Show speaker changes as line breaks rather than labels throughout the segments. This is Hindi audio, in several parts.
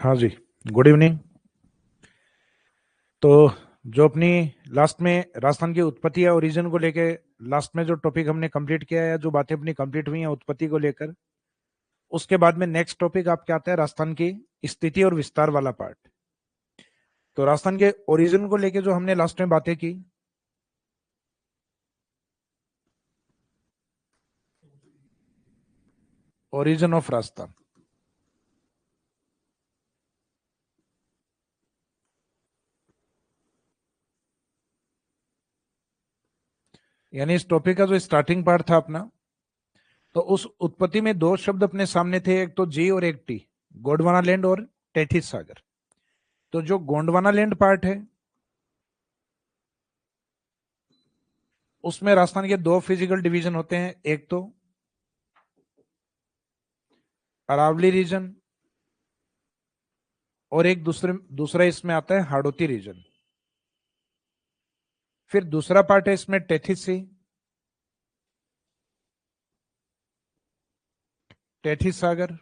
हाँ जी, गुड इवनिंग। तो जो अपनी लास्ट में राजस्थान की उत्पत्ति या ओरिजिन को लेके लास्ट में जो टॉपिक हमने कंप्लीट किया है, जो बातें अपनी कंप्लीट हुई हैं उत्पत्ति को लेकर, उसके बाद में नेक्स्ट टॉपिक आपके आता है राजस्थान की स्थिति और विस्तार वाला पार्ट। तो राजस्थान के ओरिजिन को लेके जो हमने लास्ट में बातें की, ओरिजिन ऑफ राजस्थान, यानी इस टॉपिक का जो स्टार्टिंग पार्ट था अपना, तो उस उत्पत्ति में दो शब्द अपने सामने थे, एक तो जी और एक टी, गोंडवाना लैंड और टेथिस सागर। तो जो गोंडवाना लैंड पार्ट है, उसमें राजस्थान के दो फिजिकल डिवीजन होते हैं, एक तो अरावली रीजन और एक दूसरा इसमें आता है हाड़ौती रीजन। फिर दूसरा पार्ट है इसमें टेथिस सी, टेथिस सागर,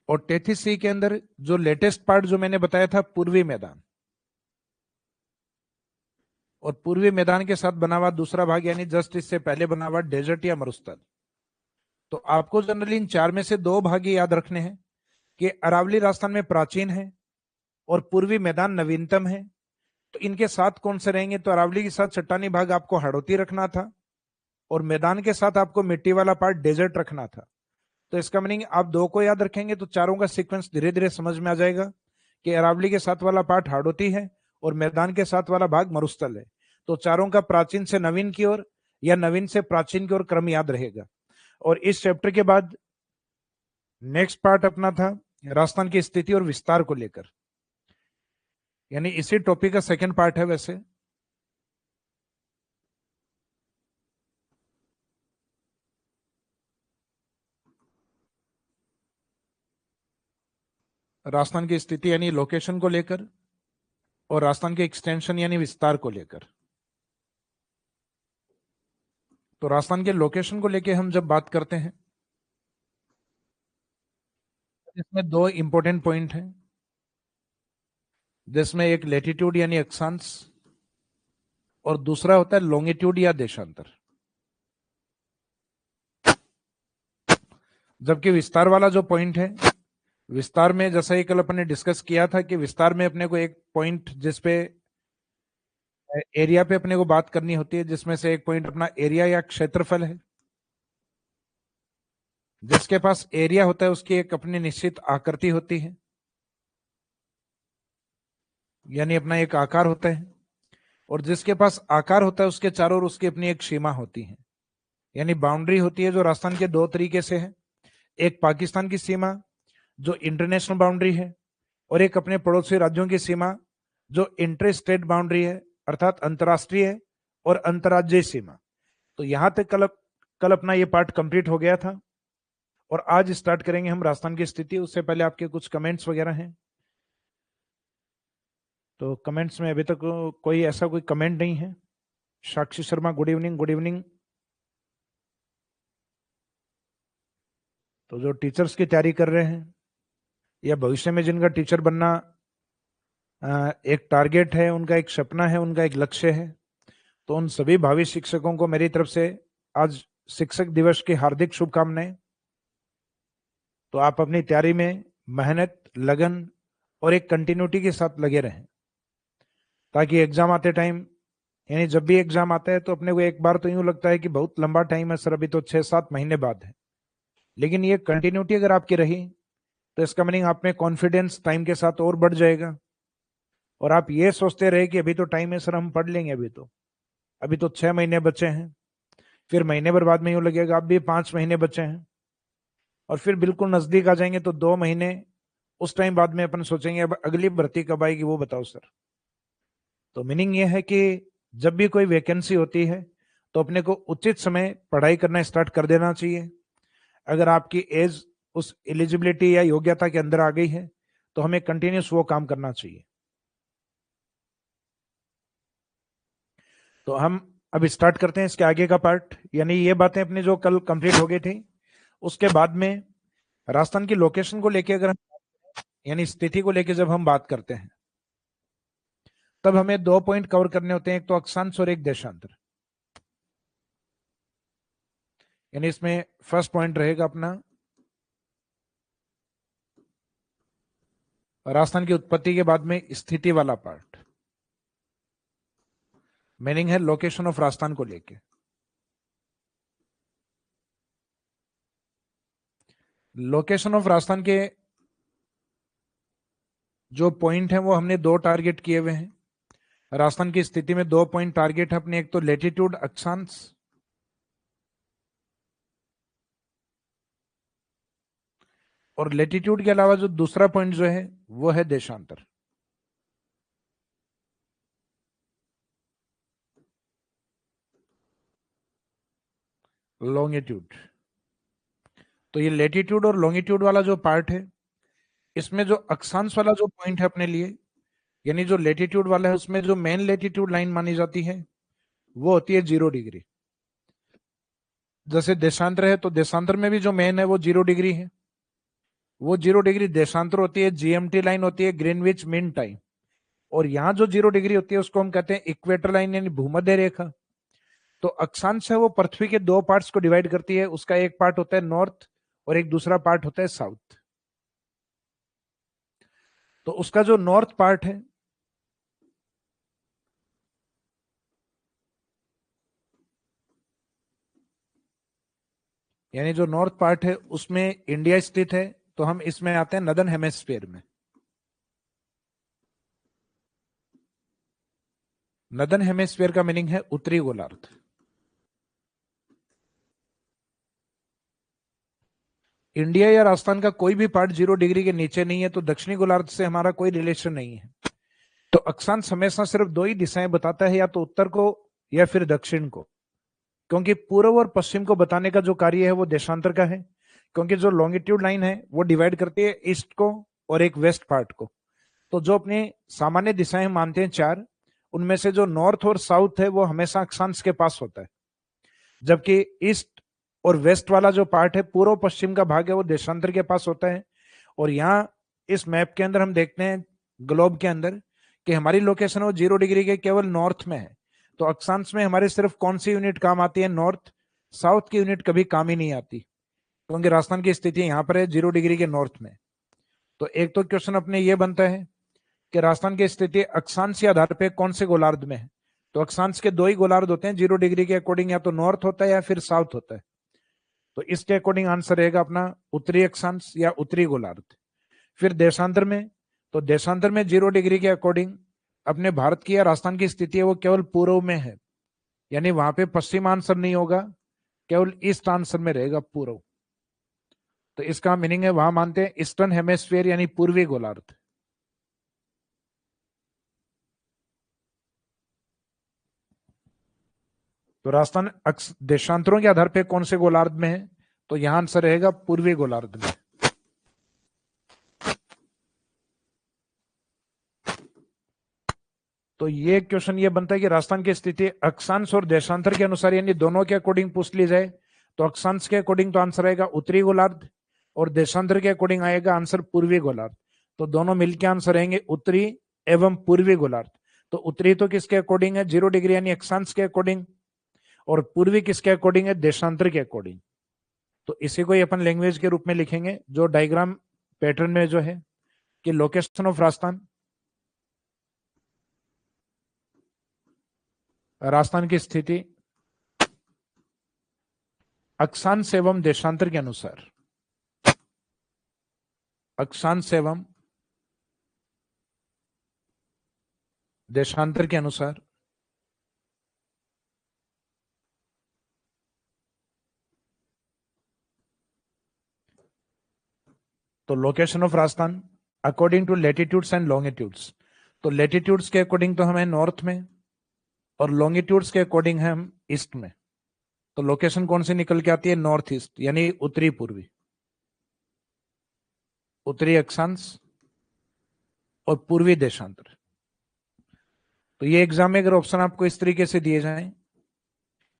और टेथिस सी के अंदर जो लेटेस्ट पार्ट जो मैंने बताया था पूर्वी मैदान, और पूर्वी मैदान के साथ बना हुआ दूसरा भाग यानी जस्ट इससे पहले बना हुआ डेजर्ट या मरुस्थल। तो आपको जनरली इन चार में से दो भाग ही याद रखने हैं कि अरावली राजस्थान में प्राचीन है और पूर्वी मैदान नवीनतम है। तो इनके साथ कौन से रहेंगे? तो अरावली के साथ चट्टानी भाग आपको हाड़ौती रखना था और मैदान के साथ आपको मिट्टी वाला पार्ट डेजर्ट रखना था। तो इसका मीनिंग आप दो को याद रखेंगे तो चारों का सीक्वेंस धीरे धीरे समझ में आ जाएगा कि अरावली के साथ वाला पार्ट हाड़ौती है और मैदान के साथ वाला भाग मरुस्थल है। तो चारों का प्राचीन से नवीन की ओर या नवीन से प्राचीन की ओर क्रम याद रहेगा। और इस चैप्टर के बाद नेक्स्ट पार्ट अपना था राजस्थान की स्थिति और विस्तार को लेकर, यानी इसी टॉपिक का सेकंड पार्ट है। वैसे राजस्थान की स्थिति यानी लोकेशन को लेकर और राजस्थान के एक्सटेंशन यानी विस्तार को लेकर। तो राजस्थान के लोकेशन को लेकर हम जब बात करते हैं, इसमें दो इंपॉर्टेंट पॉइंट हैं, जिसमें एक लेटीट्यूड यानी अक्षांश और दूसरा होता है लॉन्गिट्यूड या देशांतर। जबकि विस्तार वाला जो पॉइंट है, विस्तार में जैसा ही कल अपन ने डिस्कस किया था कि विस्तार में अपने को एक पॉइंट जिसपे एरिया पे अपने को बात करनी होती है, जिसमें से एक पॉइंट अपना एरिया या क्षेत्रफल है। जिसके पास एरिया होता है उसकी एक अपनी निश्चित आकृति होती है, यानी अपना एक आकार होता है, और जिसके पास आकार होता है उसके चारों ओर उसकी अपनी एक सीमा होती है, यानी बाउंड्री होती है। जो राजस्थान के दो तरीके से है, एक पाकिस्तान की सीमा जो इंटरनेशनल बाउंड्री है, और एक अपने पड़ोसी राज्यों की सीमा जो इंटर स्टेट बाउंड्री है, अर्थात अंतरराष्ट्रीय और अंतरराज्यीय सीमा। तो यहां तक कल अपना ये पार्ट कंप्लीट हो गया था और आज स्टार्ट करेंगे हम राजस्थान की स्थिति। उससे पहले आपके कुछ कमेंट्स वगैरह हैं? तो कमेंट्स में अभी तक कोई ऐसा कोई कमेंट नहीं है। Sakshi Sharma good evening, good evening. तो जो टीचर्स की तैयारी कर रहे हैं या भविष्य में जिनका टीचर बनना एक टारगेट है, उनका एक सपना है, उनका एक लक्ष्य है, तो उन सभी भावी शिक्षकों को मेरी तरफ से आज शिक्षक दिवस की हार्दिक शुभकामनाएं। तो आप अपनी तैयारी में मेहनत, लगन और एक कंटिन्यूटी के साथ लगे रहें, ताकि एग्जाम आते टाइम, यानी जब भी एग्जाम आता है तो अपने को एक बार तो यूं लगता है कि बहुत लंबा टाइम है सर, अभी तो 6-7 महीने बाद है, लेकिन ये कंटिन्यूटी अगर आपकी रही तो इसका मीनिंग आप में कॉन्फिडेंस टाइम के साथ और बढ़ जाएगा। और आप ये सोचते रहे कि अभी तो टाइम है सर, हम पढ़ लेंगे, अभी तो 6 महीने बचे हैं, फिर महीने भर बाद में यूं लगेगा अब भी 5 महीने बचे हैं, और फिर बिल्कुल नजदीक आ जाएंगे तो 2 महीने, उस टाइम बाद में अपन सोचेंगे अब अगली भर्ती कब आएगी वो बताओ सर। तो मीनिंग ये है कि जब भी कोई वैकेंसी होती है तो अपने को उचित समय पढ़ाई करना स्टार्ट कर देना चाहिए। अगर आपकी एज उस एलिजिबिलिटी या योग्यता के अंदर आ गई है तो हमें कंटिन्यूस वो काम करना चाहिए। तो हम अब स्टार्ट करते हैं इसके आगे का पार्ट, यानी ये बातें अपनी जो कल कंप्लीट हो गई थी उसके बाद में राजस्थान की लोकेशन को लेके अगर हम यानी स्थिति को लेके जब हम बात करते हैं तब हमें 2 पॉइंट कवर करने होते हैं, एक तो अक्षांश और एक देशांतर। यानी इसमें फर्स्ट पॉइंट रहेगा अपना राजस्थान की उत्पत्ति के बाद में स्थिति वाला पार्ट, मीनिंग है लोकेशन ऑफ राजस्थान को लेके। लोकेशन ऑफ राजस्थान के जो पॉइंट है वो हमने 2 टारगेट किए हुए हैं। राजस्थान की स्थिति में 2 पॉइंट टारगेट है अपने, एक तो लेटीट्यूड अक्षांश और लेटीट्यूड के अलावा जो दूसरा पॉइंट जो है वो है देशांतर। लॉन्गिट्यूड। तो ये लेटीट्यूड और लॉन्गिट्यूड वाला जो पार्ट है इसमें जो अक्षांश वाला जो पॉइंट है अपने लिए, यानी जो लेटीट्यूड वाला है उसमें जो मेन लेटीट्यूड लाइन मानी जाती है वो होती है 0 डिग्री। जैसे देशांतर है तो देशांतर में भी जो मेन है वो 0 डिग्री है। वो 0 डिग्री देशांतर होती है, जीएमटी लाइन होती है, ग्रीनविच मीन टाइम। और यहां जो 0 डिग्री होती है उसको हम कहते हैं इक्वेटर लाइन यानी भूमध्य रेखा। तो अक्षांश है वो पृथ्वी के 2 पार्ट्स को डिवाइड करती है, उसका एक पार्ट होता है नॉर्थ और एक दूसरा पार्ट होता है साउथ। तो उसका जो नॉर्थ पार्ट है यानी जो नॉर्थ पार्ट है उसमें इंडिया स्थित है, तो हम इसमें आते हैं नदर्न हेमिस्फीयर में। नदर्न हेमिस्फीयर का मीनिंग है उत्तरी गोलार्ध। इंडिया या राजस्थान का कोई भी पार्ट 0 डिग्री के नीचे नहीं है तो दक्षिणी गोलार्ध से हमारा कोई रिलेशन नहीं है। तो अक्षांश हमेशा सिर्फ 2 ही दिशाएं बताता है, या तो उत्तर को या फिर दक्षिण को, क्योंकि पूर्व और पश्चिम को बताने का जो कार्य है वो देशांतर का है। क्योंकि जो लॉन्गिट्यूड लाइन है वो डिवाइड करती है ईस्ट को और एक वेस्ट पार्ट को। तो जो अपने सामान्य दिशाएं मानते हैं 4, उनमें से जो नॉर्थ और साउथ है वो हमेशा अक्षांश के पास होता है, जबकि ईस्ट और वेस्ट वाला जो पार्ट है पूर्व पश्चिम का भाग है वो देशांतर के पास होता है। और यहाँ इस मैप के अंदर हम देखते हैं ग्लोब के अंदर कि हमारी लोकेशन वो 0 डिग्री के केवल नॉर्थ में है। तो अक्षांश में हमारे सिर्फ कौन सी यूनिट काम आती है? नॉर्थ। साउथ की यूनिट कभी काम ही नहीं आती, क्योंकि राजस्थान की स्थिति यहाँ पर है 0 डिग्री के नॉर्थ में। तो एक तो क्वेश्चन अपने ये बनता है कि राजस्थान की स्थिति अक्षांश के आधार पर कौन से गोलार्ध में है। तो अक्षांश के 2 ही गोलार्ध होते हैं 0 डिग्री के अकॉर्डिंग, या तो नॉर्थ होता है या फिर साउथ होता है। तो इसके अकॉर्डिंग आंसर रहेगा अपना उत्तरी अक्षांश या उत्तरी गोलार्ध। फिर देशांतर में, तो देशांतर में 0 डिग्री के अकॉर्डिंग अपने भारत की या राजस्थान की स्थिति है वो केवल पूर्व में है, यानी वहां पे पश्चिम आंसर नहीं होगा, केवल ईस्ट आंसर में रहेगा पूर्व। तो इसका मीनिंग है वहां मानते हैं ईस्टर्न हेमिस्फीयर यानी पूर्वी गोलार्ध। तो राजस्थान देशांतरों के आधार पर कौन से गोलार्ध में है? तो यहां आंसर रहेगा पूर्वी गोलार्ध में। तो ये क्वेश्चन ये बनता है कि राजस्थान की स्थिति अक्षांश और देशांतर के अनुसार यानी दोनों के अकॉर्डिंग पूछ ली जाए तो अक्षांश के अकॉर्डिंग तो आंसर आएगा उत्तरी गोलार्ध और देशांतर के अकॉर्डिंग आएगा आंसर पूर्वी गोलार्ध। तो दोनों मिलकर आंसर रहेंगे उत्तरी एवं पूर्वी गोलार्ध। तो उत्तरी तो किसके अकॉर्डिंग है? 0 डिग्री यानी अक्षांश के अकॉर्डिंग, और पूर्वी किसके अकॉर्डिंग है? देशांतर के अकॉर्डिंग। तो इसी को अपन लैंग्वेज के रूप में लिखेंगे जो डायग्राम पैटर्न में जो है कि लोकेशन ऑफ राजस्थान, राजस्थान की स्थिति अक्षांश एवं देशांतर के अनुसार, अक्षांश एवं देशांतर के अनुसार तो location of Rajasthan according to latitudes and longitudes. तो लेटीट्यूड्स के अकॉर्डिंग तो हम है नॉर्थ में और लॉन्गिट्यूड्स के अकॉर्डिंग है हम ईस्ट में। तो लोकेशन कौन सी निकल के आती है? नॉर्थ ईस्ट यानी उत्तरी पूर्वी, उत्तरी अक्षांश और पूर्वी देशांतर। तो ये एग्जाम में अगर ऑप्शन आपको इस तरीके से दिए जाएं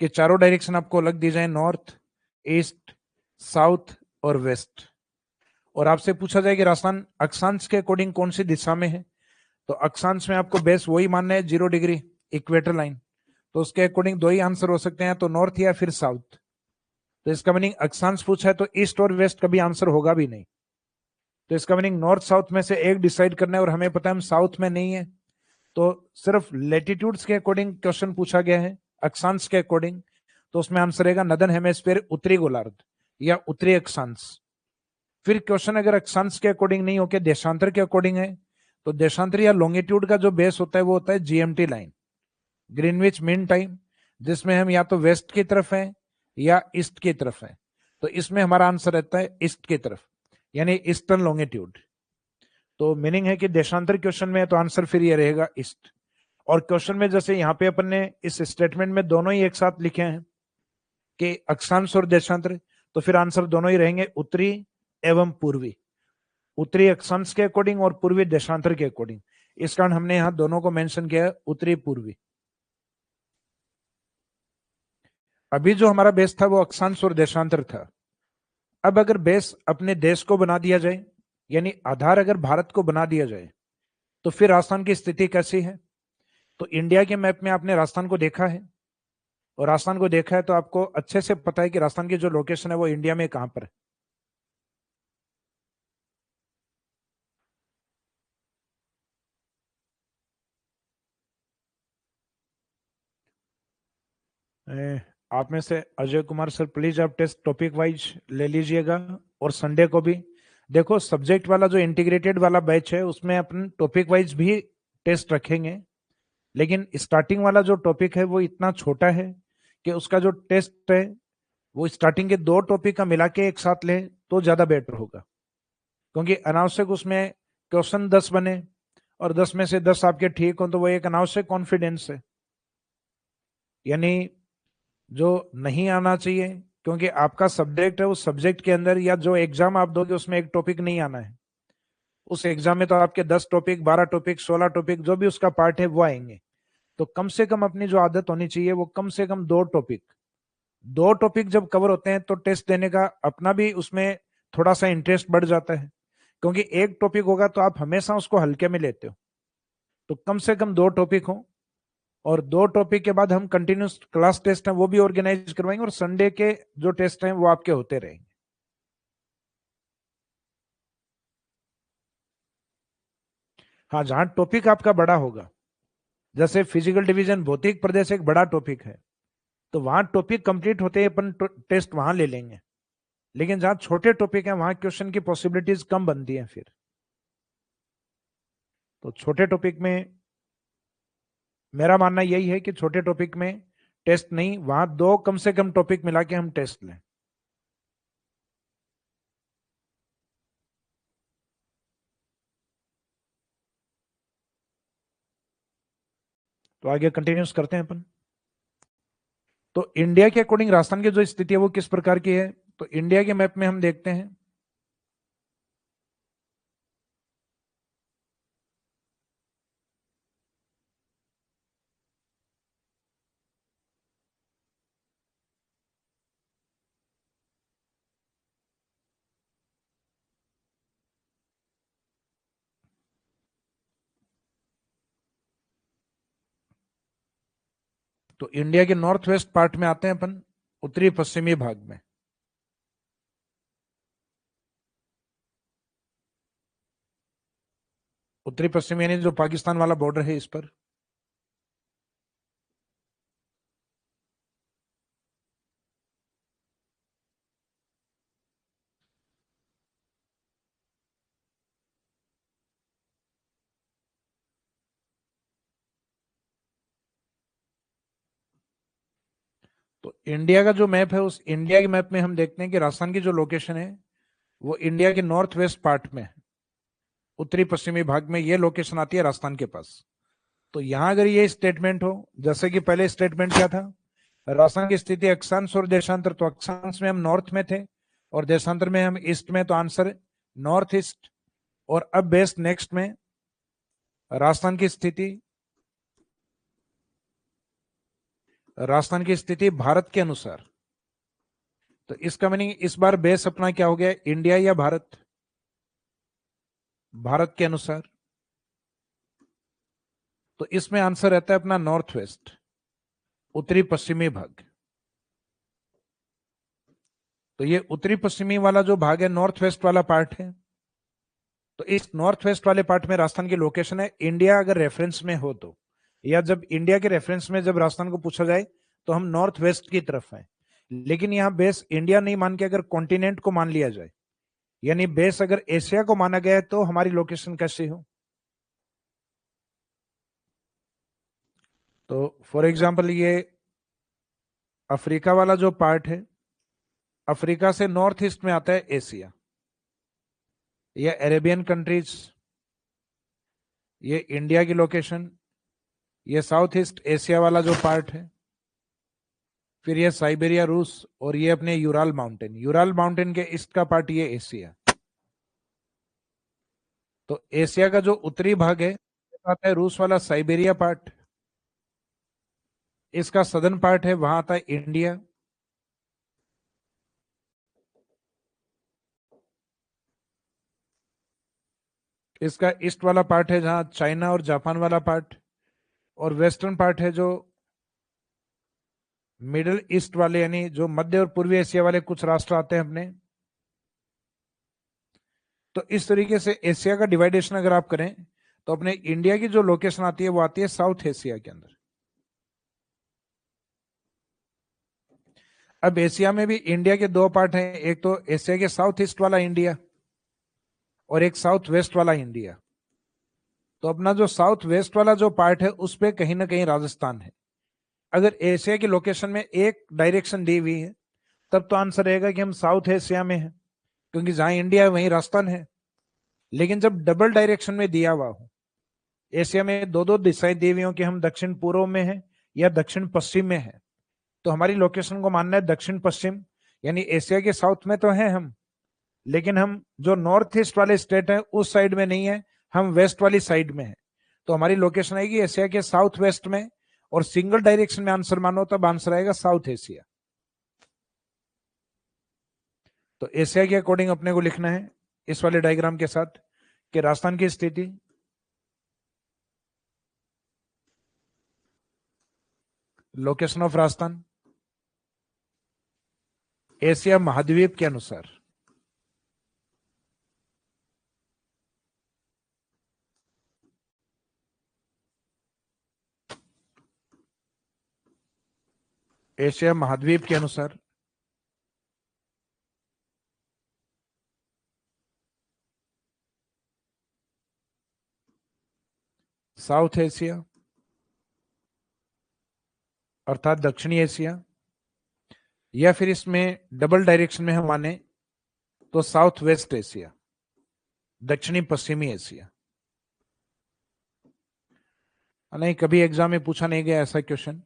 कि चारों डायरेक्शन आपको अलग दी जाए, नॉर्थ, ईस्ट, साउथ और वेस्ट, और आपसे पूछा जाए कि राजस्थान अक्षांश के अकॉर्डिंग कौन सी दिशा में है, तो अक्षांश में आपको बेस वही मानना है 0 डिग्री इक्वेटर लाइन, तो उसके अकॉर्डिंग दो ही आंसर हो सकते हैं, तो नॉर्थ या फिर साउथ। तो इसका मीनिंग अक्षांश पूछा है तो ईस्ट और वेस्ट कभी आंसर होगा भी नहीं, तो इसका मीनिंग नॉर्थ साउथ में से एक डिसाइड करना है, और हमें पता है हम साउथ में नहीं है, तो सिर्फ लेटीट्यूड्स के अकॉर्डिंग क्वेश्चन पूछा गया है, अक्षांश के अकॉर्डिंग, तो उसमें आंसर रहेगा नदन हेमेस्फीयर, उत्तरी गोलार्ध या उत्तरी अक्षांश। फिर क्वेश्चन अगर अक्षांश के अकॉर्डिंग नहीं होके देशांतर के अकॉर्डिंग है, तो देशांतर या लॉन्गिट्यूड का जो बेस होता है वो होता है GMT line, Greenwich mean time, जिसमें हम या तो वेस्ट की तरफ हैं या ईस्ट की तरफ हैं, तो इसमें हमारा आंसर रहता है ईस्ट की तरफ, यानी ईस्टर्न लॉन्गिट्यूड। तो मीनिंग है कि देशांतर क्वेश्चन में है तो आंसर फिर ये रहेगा ईस्ट। और क्वेश्चन में जैसे यहाँ पे अपन ने इस स्टेटमेंट में दोनों ही एक साथ लिखे हैं कि अक्षांश और देशांतर, तो फिर आंसर दोनों ही रहेंगे उत्तरी एवं पूर्वी, उत्तरी अक्षांश के अकॉर्डिंग और पूर्वी देशांतर के अकॉर्डिंग, इस कारण हमने यहां दोनों को मेंशन किया है, उत्तरी पूर्वी। अभी जो हमारा बेस था वो अक्षांश और देशांतर था। अब अगर बेस अपने देश को बना दिया जाए, यानी आधार अगर भारत को बना दिया जाए, तो फिर राजस्थान की स्थिति कैसी है। तो इंडिया के मैप में आपने राजस्थान को देखा है, और राजस्थान को देखा है तो आपको अच्छे से पता है कि राजस्थान की जो लोकेशन है वो इंडिया में कहां पर है। आप में से अजय कुमार सर, प्लीज आप टेस्ट टॉपिक वाइज ले लीजिएगा, और संडे को भी देखो, सब्जेक्ट वाला जो इंटीग्रेटेड वाला बैच है उसमें अपन टॉपिक वाइज भी टेस्ट रखेंगे, लेकिन स्टार्टिंग वाला जो टॉपिक है वो इतना छोटा है कि उसका जो टेस्ट है वो स्टार्टिंग के दो टॉपिक का मिला के एक साथ ले तो ज्यादा बेटर होगा, क्योंकि अनावश्यक उसमें क्वेश्चन 10 बने और 10 में से 10 आपके ठीक हो तो वो एक अनावश्यक कॉन्फिडेंस है, यानी जो नहीं आना चाहिए, क्योंकि आपका सब्जेक्ट है, उस सब्जेक्ट के अंदर या जो एग्जाम आप दोगे उसमें एक टॉपिक नहीं आना है, उस एग्जाम में तो आपके 10 टॉपिक, 12 टॉपिक, 16 टॉपिक जो भी उसका पार्ट है वो आएंगे। तो कम से कम अपनी जो आदत होनी चाहिए वो कम से कम दो टॉपिक जब कवर होते हैं तो टेस्ट देने का अपना भी उसमें थोड़ा सा इंटरेस्ट बढ़ जाता है, क्योंकि एक टॉपिक होगा तो आप हमेशा उसको हल्के में लेते हो, तो कम से कम दो टॉपिक हो, और दो टॉपिक के बाद हम कंटिन्यूस क्लास टेस्ट हैं वो भी ऑर्गेनाइज करवाएंगे, और संडे के जो टेस्ट हैं वो आपके होते रहेंगे। हाँ, जहां टॉपिक आपका बड़ा होगा, जैसे फिजिकल डिवीजन भौतिक प्रदेश एक बड़ा टॉपिक है, तो वहां टॉपिक कंप्लीट होते ही अपन टेस्ट वहां ले लेंगे, लेकिन जहां छोटे टॉपिक हैं वहां क्वेश्चन की पॉसिबिलिटीज कम बनती हैं फिर, तो छोटे टॉपिक में मेरा मानना यही है कि छोटे टॉपिक में टेस्ट नहीं, वहां दो कम से कम टॉपिक मिला के हम टेस्ट लें। तो आगे कंटिन्यूस करते हैं अपन। तो इंडिया के अकॉर्डिंग राजस्थान की जो स्थिति है वो किस प्रकार की है, तो इंडिया के मैप में हम देखते हैं, तो इंडिया के नॉर्थ वेस्ट पार्ट में आते हैं अपन, उत्तरी पश्चिमी भाग में। उत्तरी पश्चिमी यानी जो पाकिस्तान वाला बॉर्डर है इस पर। तो इंडिया का जो मैप है उस इंडिया के मैप में हम देखते हैं कि राजस्थान की जो लोकेशन है वो इंडिया के नॉर्थ वेस्ट पार्ट में है, उत्तरी पश्चिमी भाग में ये लोकेशन आती है राजस्थान के पास। तो यहां अगर ये स्टेटमेंट हो, जैसे कि पहले स्टेटमेंट क्या था, राजस्थान की स्थिति अक्षांश और देशांतर, तो अक्षांश में हम नॉर्थ में थे और देशांतर में हम ईस्ट में, तो आंसर नॉर्थ ईस्ट। और अब बेस्ट नेक्स्ट में राजस्थान की स्थिति, राजस्थान की स्थिति भारत के अनुसार, तो इसका मीनिंग इस बार बेस अपना क्या हो गया, इंडिया या भारत? भारत के अनुसार। तो इसमें आंसर रहता है अपना नॉर्थ वेस्ट, उत्तरी पश्चिमी भाग। तो ये उत्तरी पश्चिमी वाला जो भाग है, नॉर्थ वेस्ट वाला पार्ट है। तो इस नॉर्थ वेस्ट वाले पार्ट में राजस्थान की लोकेशन है। इंडिया अगर रेफरेंस में हो तो, या जब इंडिया के रेफरेंस में जब राजस्थान को पूछा जाए तो हम नॉर्थ वेस्ट की तरफ हैं। लेकिन यहां बेस इंडिया नहीं मान के अगर कॉन्टिनेंट को मान लिया जाए, यानी बेस अगर एशिया को माना गया है, तो हमारी लोकेशन कैसी हो? तो फॉर एग्जांपल ये अफ्रीका वाला जो पार्ट है, अफ्रीका से नॉर्थ ईस्ट में आता है एशिया, ये अरेबियन कंट्रीज, ये इंडिया की लोकेशन, ये साउथ ईस्ट एशिया वाला जो पार्ट है, फिर ये साइबेरिया रूस, और ये अपने यूराल माउंटेन, यूराल माउंटेन के ईस्ट का पार्ट ये एशिया। तो एशिया का जो उत्तरी भाग है आता है रूस वाला साइबेरिया पार्ट, इसका सदर्न पार्ट है वहां आता है इंडिया। इसका ईस्ट वाला पार्ट है जहां चाइना और जापान वाला पार्ट, और वेस्टर्न पार्ट है जो मिडिल ईस्ट वाले, यानी जो मध्य और पूर्वी एशिया वाले कुछ राष्ट्र आते हैं अपने। तो इस तरीके से एशिया का डिवाइडेशन अगर आप करें तो अपने इंडिया की जो लोकेशन आती है वो आती है साउथ एशिया के अंदर। अब एशिया में भी इंडिया के दो पार्ट हैं, एक तो एशिया के साउथ ईस्ट वाला इंडिया और एक साउथ वेस्ट वाला इंडिया। तो अपना जो साउथ वेस्ट वाला जो पार्ट है उस पे कहीं ना कहीं राजस्थान है। अगर एशिया की लोकेशन में एक डायरेक्शन दी हुई है तब तो आंसर रहेगा कि हम साउथ एशिया में हैं, क्योंकि जहां इंडिया है वहीं राजस्थान है। लेकिन जब डबल डायरेक्शन में दिया हुआ हो, एशिया में दो दो दिशाएं दी हुई हो कि हम दक्षिण पूर्व में हैं या दक्षिण पश्चिम में हैं, तो हमारी लोकेशन को मानना है दक्षिण पश्चिम, यानी एशिया के साउथ में तो हैं हम, लेकिन हम जो नॉर्थ ईस्ट वाले स्टेट हैं उस साइड में नहीं है, हम वेस्ट वाली साइड में हैं। तो हमारी लोकेशन आएगी एशिया के साउथ वेस्ट में, और सिंगल डायरेक्शन में आंसर मानो तब आंसर आएगा साउथ एशिया। तो एशिया के अकॉर्डिंग अपने को लिखना है इस वाले डायग्राम के साथ कि राजस्थान की स्थिति लोकेशन ऑफ राजस्थान एशिया महाद्वीप के अनुसार। एशिया महाद्वीप के अनुसार साउथ एशिया अर्थात दक्षिणी एशिया, या फिर इसमें डबल डायरेक्शन में हम माने तो साउथ वेस्ट एशिया, दक्षिणी पश्चिमी एशिया। नहीं, कभी एग्जाम में पूछा नहीं गया ऐसा क्वेश्चन,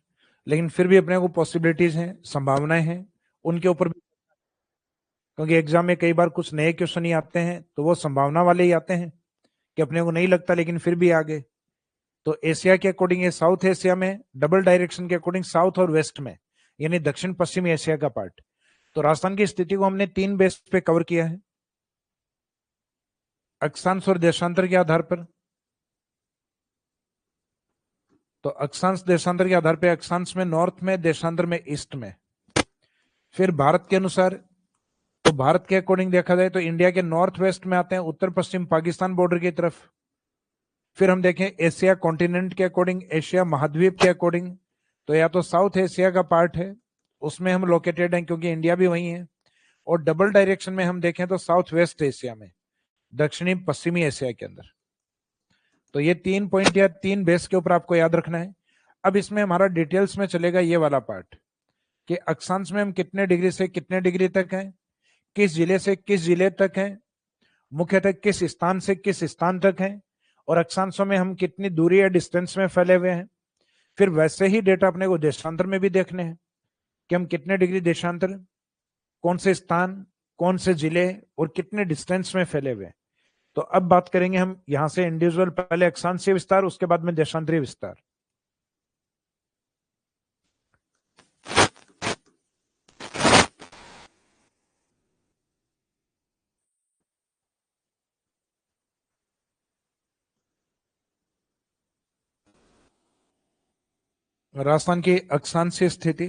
लेकिन फिर भी अपने को पॉसिबिलिटीज हैं, संभावनाएं हैं उनके ऊपर भी, क्योंकि एग्जाम में कई बार कुछ नए क्वेश्चन ही आते हैं तो वो संभावना वाले ही आते हैं कि अपने को नहीं लगता लेकिन फिर भी आ गए। तो एशिया के अकॉर्डिंग ये साउथ एशिया में डबल डायरेक्शन के अकॉर्डिंग साउथ और वेस्ट में, यानी दक्षिण पश्चिमी एशिया का पार्ट। तो राजस्थान की स्थिति को हमने तीन बेस पे कवर किया है, अक्षांश और देशांतर के आधार पर। तो अक्षांश देशांतर के आधार पर, अक्षांश में नॉर्थ में, देशांतर में ईस्ट में। फिर भारत के अनुसार, तो भारत के अकॉर्डिंग देखा जाए तो इंडिया के नॉर्थ वेस्ट में आते हैं, उत्तर पश्चिम पाकिस्तान बॉर्डर की तरफ। फिर हम देखें एशिया कॉन्टिनेंट के अकॉर्डिंग, एशिया महाद्वीप के अकॉर्डिंग, तो या तो साउथ एशिया का पार्ट है उसमें हम लोकेटेड हैं क्योंकि इंडिया भी वही है, और डबल डायरेक्शन में हम देखें तो साउथ वेस्ट एशिया में, दक्षिणी पश्चिमी एशिया के अंदर। तो ये 3 पॉइंट या 3 बेस के ऊपर आपको याद रखना है। अब इसमें हमारा डिटेल्स में चलेगा ये वाला पार्ट कि अक्षांश में हम कितने डिग्री से कितने डिग्री तक हैं, किस जिले से किस जिले तक हैं, मुख्यतः किस स्थान से किस स्थान तक हैं, और अक्षांशों में हम कितनी दूरी या डिस्टेंस में फैले हुए हैं। फिर वैसे ही डेटा अपने को देशांतर में भी देखने हैं कि हम कितने डिग्री देशांतर, कौन से स्थान, कौन से जिले और कितने डिस्टेंस में फैले हुए हैं। तो अब बात करेंगे हम यहां से इंडिविजुअल, पहले अक्षांशीय विस्तार, उसके बाद में देशांतरीय विस्तार। राजस्थान की अक्षांशीय स्थिति,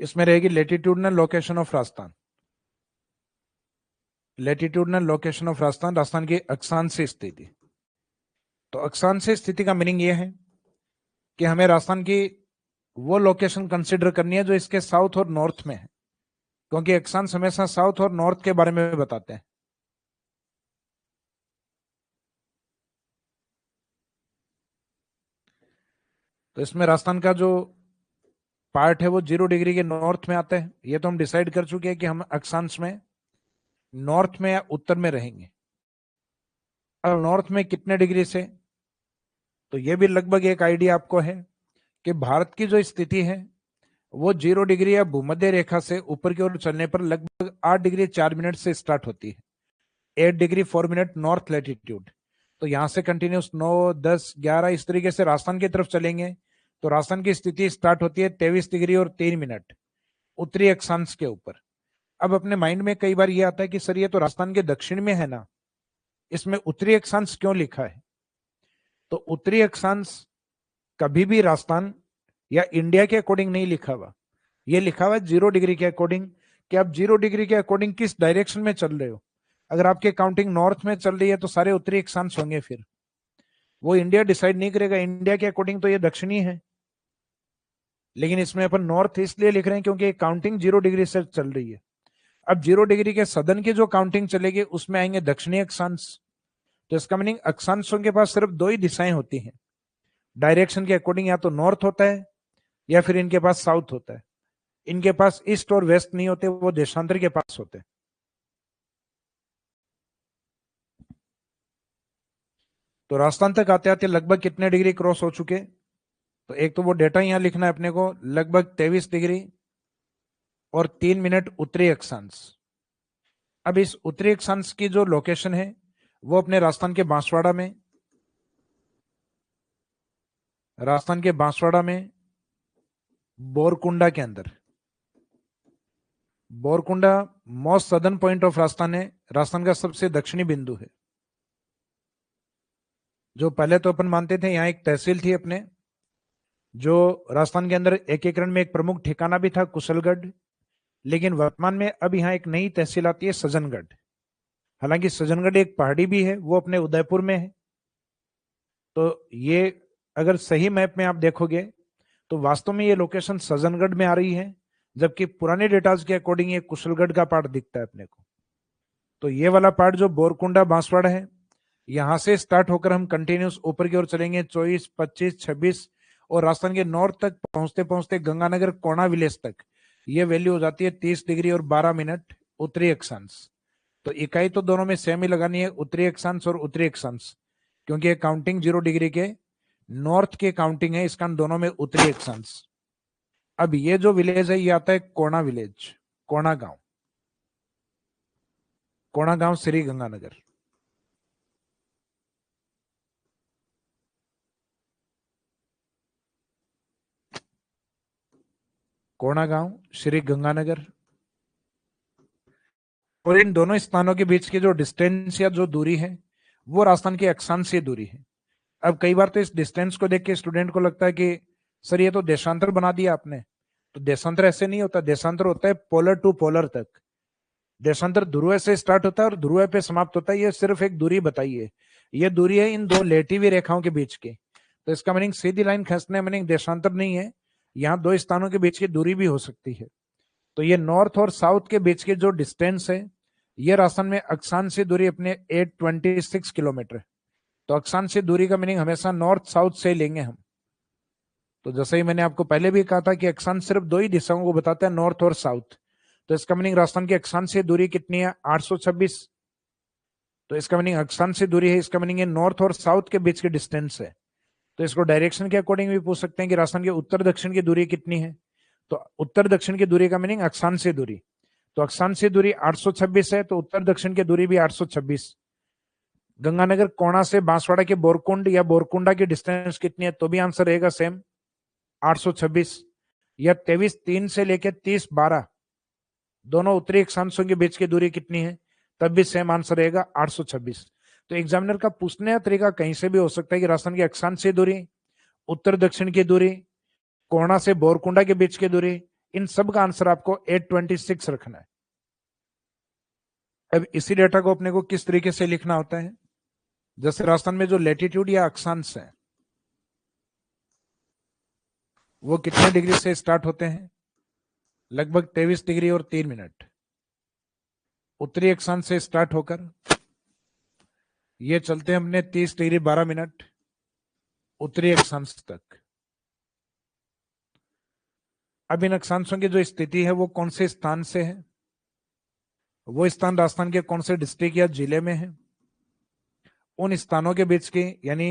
इसमें रहेगी latitudinal location of Rajasthan. Latitudinal location of Rajasthan, Rajasthan की अक्षांशीय स्थिति। तो अक्षांशीय स्थिति का मीनिंग ये है कि हमें राजस्थान की वो लोकेशन कंसिडर करनी है जो इसके साउथ और नॉर्थ में है, क्योंकि अक्षांश हमेशा साउथ और नॉर्थ के बारे में बताते हैं। तो इसमें राजस्थान का जो पार्ट है वो 0 डिग्री के नॉर्थ में आता है। ये तो हम डिसाइड कर चुके हैं कि हम अक्षांश में नॉर्थ में या उत्तर में रहेंगे। अब नॉर्थ में कितने डिग्री से, तो ये भी लगभग एक आइडिया आपको है कि भारत की जो स्थिति है वो 0 डिग्री या भूमध्य रेखा से ऊपर की ओर चलने पर लगभग 8 डिग्री 4 मिनट से स्टार्ट होती है। 8 डिग्री 4 मिनट नॉर्थ लैटिट्यूड। तो यहां से कंटिन्यूस 9, 10, 11 इस तरीके से राजस्थान की तरफ चलेंगे तो राजस्थान की स्थिति स्टार्ट होती है 23 डिग्री और 3 मिनट उत्तरी अक्षांश के ऊपर। अब अपने माइंड में कई बार ये आता है कि सर ये तो राजस्थान के दक्षिण में है ना, इसमें उत्तरी अक्षांश क्यों लिखा है? तो उत्तरी अक्षांश कभी भी राजस्थान या इंडिया के अकॉर्डिंग नहीं लिखा हुआ, ये लिखा हुआ है 0 डिग्री के अकॉर्डिंग, कि आप 0 डिग्री के अकॉर्डिंग किस डायरेक्शन में चल रहे हो। अगर आपकी काउंटिंग नॉर्थ में चल रही है तो सारे उत्तरी अक्षांश होंगे, फिर वो इंडिया डिसाइड नहीं करेगा। इंडिया के अकॉर्डिंग तो ये दक्षिणी है, लेकिन इसमें अपन नॉर्थ इसलिए लिख रहे हैं क्योंकि काउंटिंग 0 डिग्री से चल रही है। अब 0 डिग्री के सदन की जो काउंटिंग चलेगी उसमें आएंगे दक्षिणी अक्षांश। तो इसका मीनिंग अक्षांशों के पास सिर्फ 2 ही दिशाएं होती हैं डायरेक्शन के अकॉर्डिंग, या तो नॉर्थ होता है या फिर इनके पास साउथ होता है। इनके पास ईस्ट और वेस्ट नहीं होते, वो देशांतर के पास होते हैं। तो राजस्थान तक आते आते लगभग कितने डिग्री क्रॉस हो चुके, तो एक तो वो डेटा यहां लिखना है अपने को, लगभग 23 डिग्री और 3 मिनट उत्तरी अक्षांश। अब इस उत्तरी अक्षांश की जो लोकेशन है वो अपने राजस्थान के बांसवाड़ा में, राजस्थान के बांसवाड़ा में बोरकुंडा के अंदर। Borkunda most southern point of Rajasthan है, राजस्थान का सबसे दक्षिणी बिंदु है। जो पहले तो अपन मानते थे यहाँ एक तहसील थी अपने, जो राजस्थान के अंदर एकीकरण में एक प्रमुख ठिकाना भी था कुशलगढ़, लेकिन वर्तमान में अब यहाँ एक नई तहसील आती है सज्जनगढ़। हालांकि सज्जनगढ़ एक पहाड़ी भी है, वो अपने उदयपुर में है। तो ये अगर सही मैप में आप देखोगे तो वास्तव में ये लोकेशन सज्जनगढ़ में आ रही है, जबकि पुराने डेटाज के अकॉर्डिंग ये कुशलगढ़ का पार्ट दिखता है अपने को। तो ये वाला पार्ट जो बोरकुंडा बांसवाड़ा है, यहां से स्टार्ट होकर हम कंटिन्यूस ऊपर की ओर चलेंगे 24, 25, 26 और राजस्थान के नॉर्थ तक पहुंचते पहुंचते गंगानगर कोणा विलेज तक ये वैल्यू हो जाती है 30 डिग्री और 12 मिनट उत्तरी अक्षांश। तो इकाई तो दोनों में सेम ही लगानी है, उत्तरी अक्षांश और उत्तरी अक्षांश, क्योंकि काउंटिंग 0 डिग्री के नॉर्थ के काउंटिंग है, इसका दोनों में उत्तरी अक्षांश। अब ये जो विलेज है ये आता है कोणा विलेज, कोणा गांव, कोणा गांव श्री गंगानगर। कोणा गांव श्री गंगानगर। और इन दोनों स्थानों के बीच की जो डिस्टेंस या जो दूरी है वो राजस्थान की अक्षांशीय दूरी है। अब कई बार तो इस डिस्टेंस को देख के स्टूडेंट को लगता है कि सर ये तो देशांतर बना दिया आपने। तो देशांतर ऐसे नहीं होता, देशांतर होता है पोलर टू पोलर तक। देशांतर ध्रुव से स्टार्ट होता है और ध्रुव पे समाप्त होता है। ये सिर्फ एक दूरी बताई है, ये दूरी है इन दो लेटी हुई रेखाओं के बीच की। तो इसका मीनिंग सीधी लाइन खींचने मीनिंग देशांतर नहीं है, यहाँ दो स्थानों के बीच की दूरी भी हो सकती है। तो ये नॉर्थ और साउथ के बीच की जो डिस्टेंस है ये राजस्थान में अक्षांशीय दूरी अपने 826 किलोमीटर। तो अक्षांशीय दूरी का मीनिंग हमेशा नॉर्थ साउथ से लेंगे हम। तो जैसे ही मैंने आपको पहले भी कहा था कि अक्षांश सिर्फ 2 ही दिशाओं को बताता है, नॉर्थ और साउथ। तो इसका मीनिंग राजस्थान की अक्षांशीय दूरी कितनी है? 826। तो इसका मीनिंग अक्षांशीय दूरी है, इसका मीनिंग है नॉर्थ और साउथ के बीच की डिस्टेंस है। तो इसको डायरेक्शन के अकॉर्डिंग भी पूछ सकते हैं कि राजस्थान के उत्तर दक्षिण की दूरी कितनी है। तो उत्तर दक्षिण की दूरी का मीनिंग अक्षांशीय दूरी। तो अक्षांशीय दूरी 826 है, तो उत्तर दक्षिण की दूरी भी 826। गंगानगर कोणा से बांसवाड़ा के बोरकुंड या बोरकुंडा की डिस्टेंस कितनी है, तो भी आंसर रहेगा सेम 826। या 23-3 से लेकर 30-12 दोनों उत्तरी अक्षांशों के बीच की दूरी कितनी है, तब भी सेम आंसर रहेगा 826। तो एग्जामिनर का पूछने का तरीका कहीं से भी हो सकता है कि राजस्थान की अक्षांशीय दूरी, उत्तर दक्षिण की दूरी, कोणा से बोरकुंडा के बीच की दूरी, इन सब का आंसर आपको 826 रखना है। अब इसी डेटा को अपने को किस तरीके से लिखना होता है, जैसे राजस्थान में जो लेटीट्यूड या अक्षांश है वो कितने डिग्री से स्टार्ट होते हैं, लगभग 23 डिग्री और 3 मिनट। उत्तरी अक्षांश से स्टार्ट होकर ये चलते हैं हमने 30 डिग्री 12 मिनट उत्तरी अक्षांश तक। अब इन अक्षांशों की जो स्थिति है वो कौन से स्थान से है, वो स्थान राजस्थान के कौन से डिस्ट्रिक्ट या जिले में है, उन स्थानों के बीच की यानी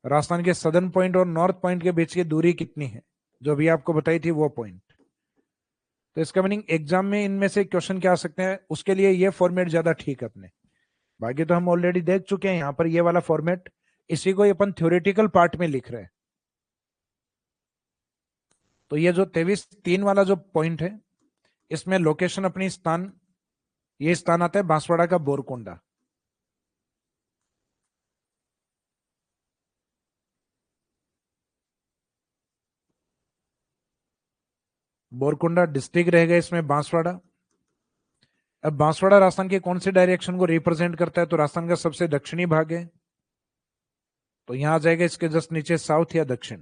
राजस्थान के सदर्न पॉइंट और नॉर्थ पॉइंट के बीच की दूरी कितनी है, जो अभी आपको बताई थी वो पॉइंट। तो इसका मीनिंग एग्जाम में इनमें से क्वेश्चन क्या आ सकते हैं, उसके लिए ये फॉर्मेट ज्यादा ठीक है अपने। बाकी तो हम ऑलरेडी देख चुके हैं, यहां पर ये वाला फॉर्मेट, इसी को अपन थ्योरेटिकल पार्ट में लिख रहे हैं। तो ये जो 23-3 वाला जो पॉइंट है, इसमें लोकेशन अपनी स्थान, ये स्थान आता है बांसवाड़ा का बोरकुंडा। बोरकुंडा डिस्ट्रिक्ट रहेगा इसमें बांसवाड़ा। अब बांसवाड़ा राजस्थान के कौन से डायरेक्शन को रिप्रेजेंट करता है, तो राजस्थान का सबसे दक्षिणी भाग है, तो यहां आ जाएगा इसके जस्ट नीचे साउथ या दक्षिण।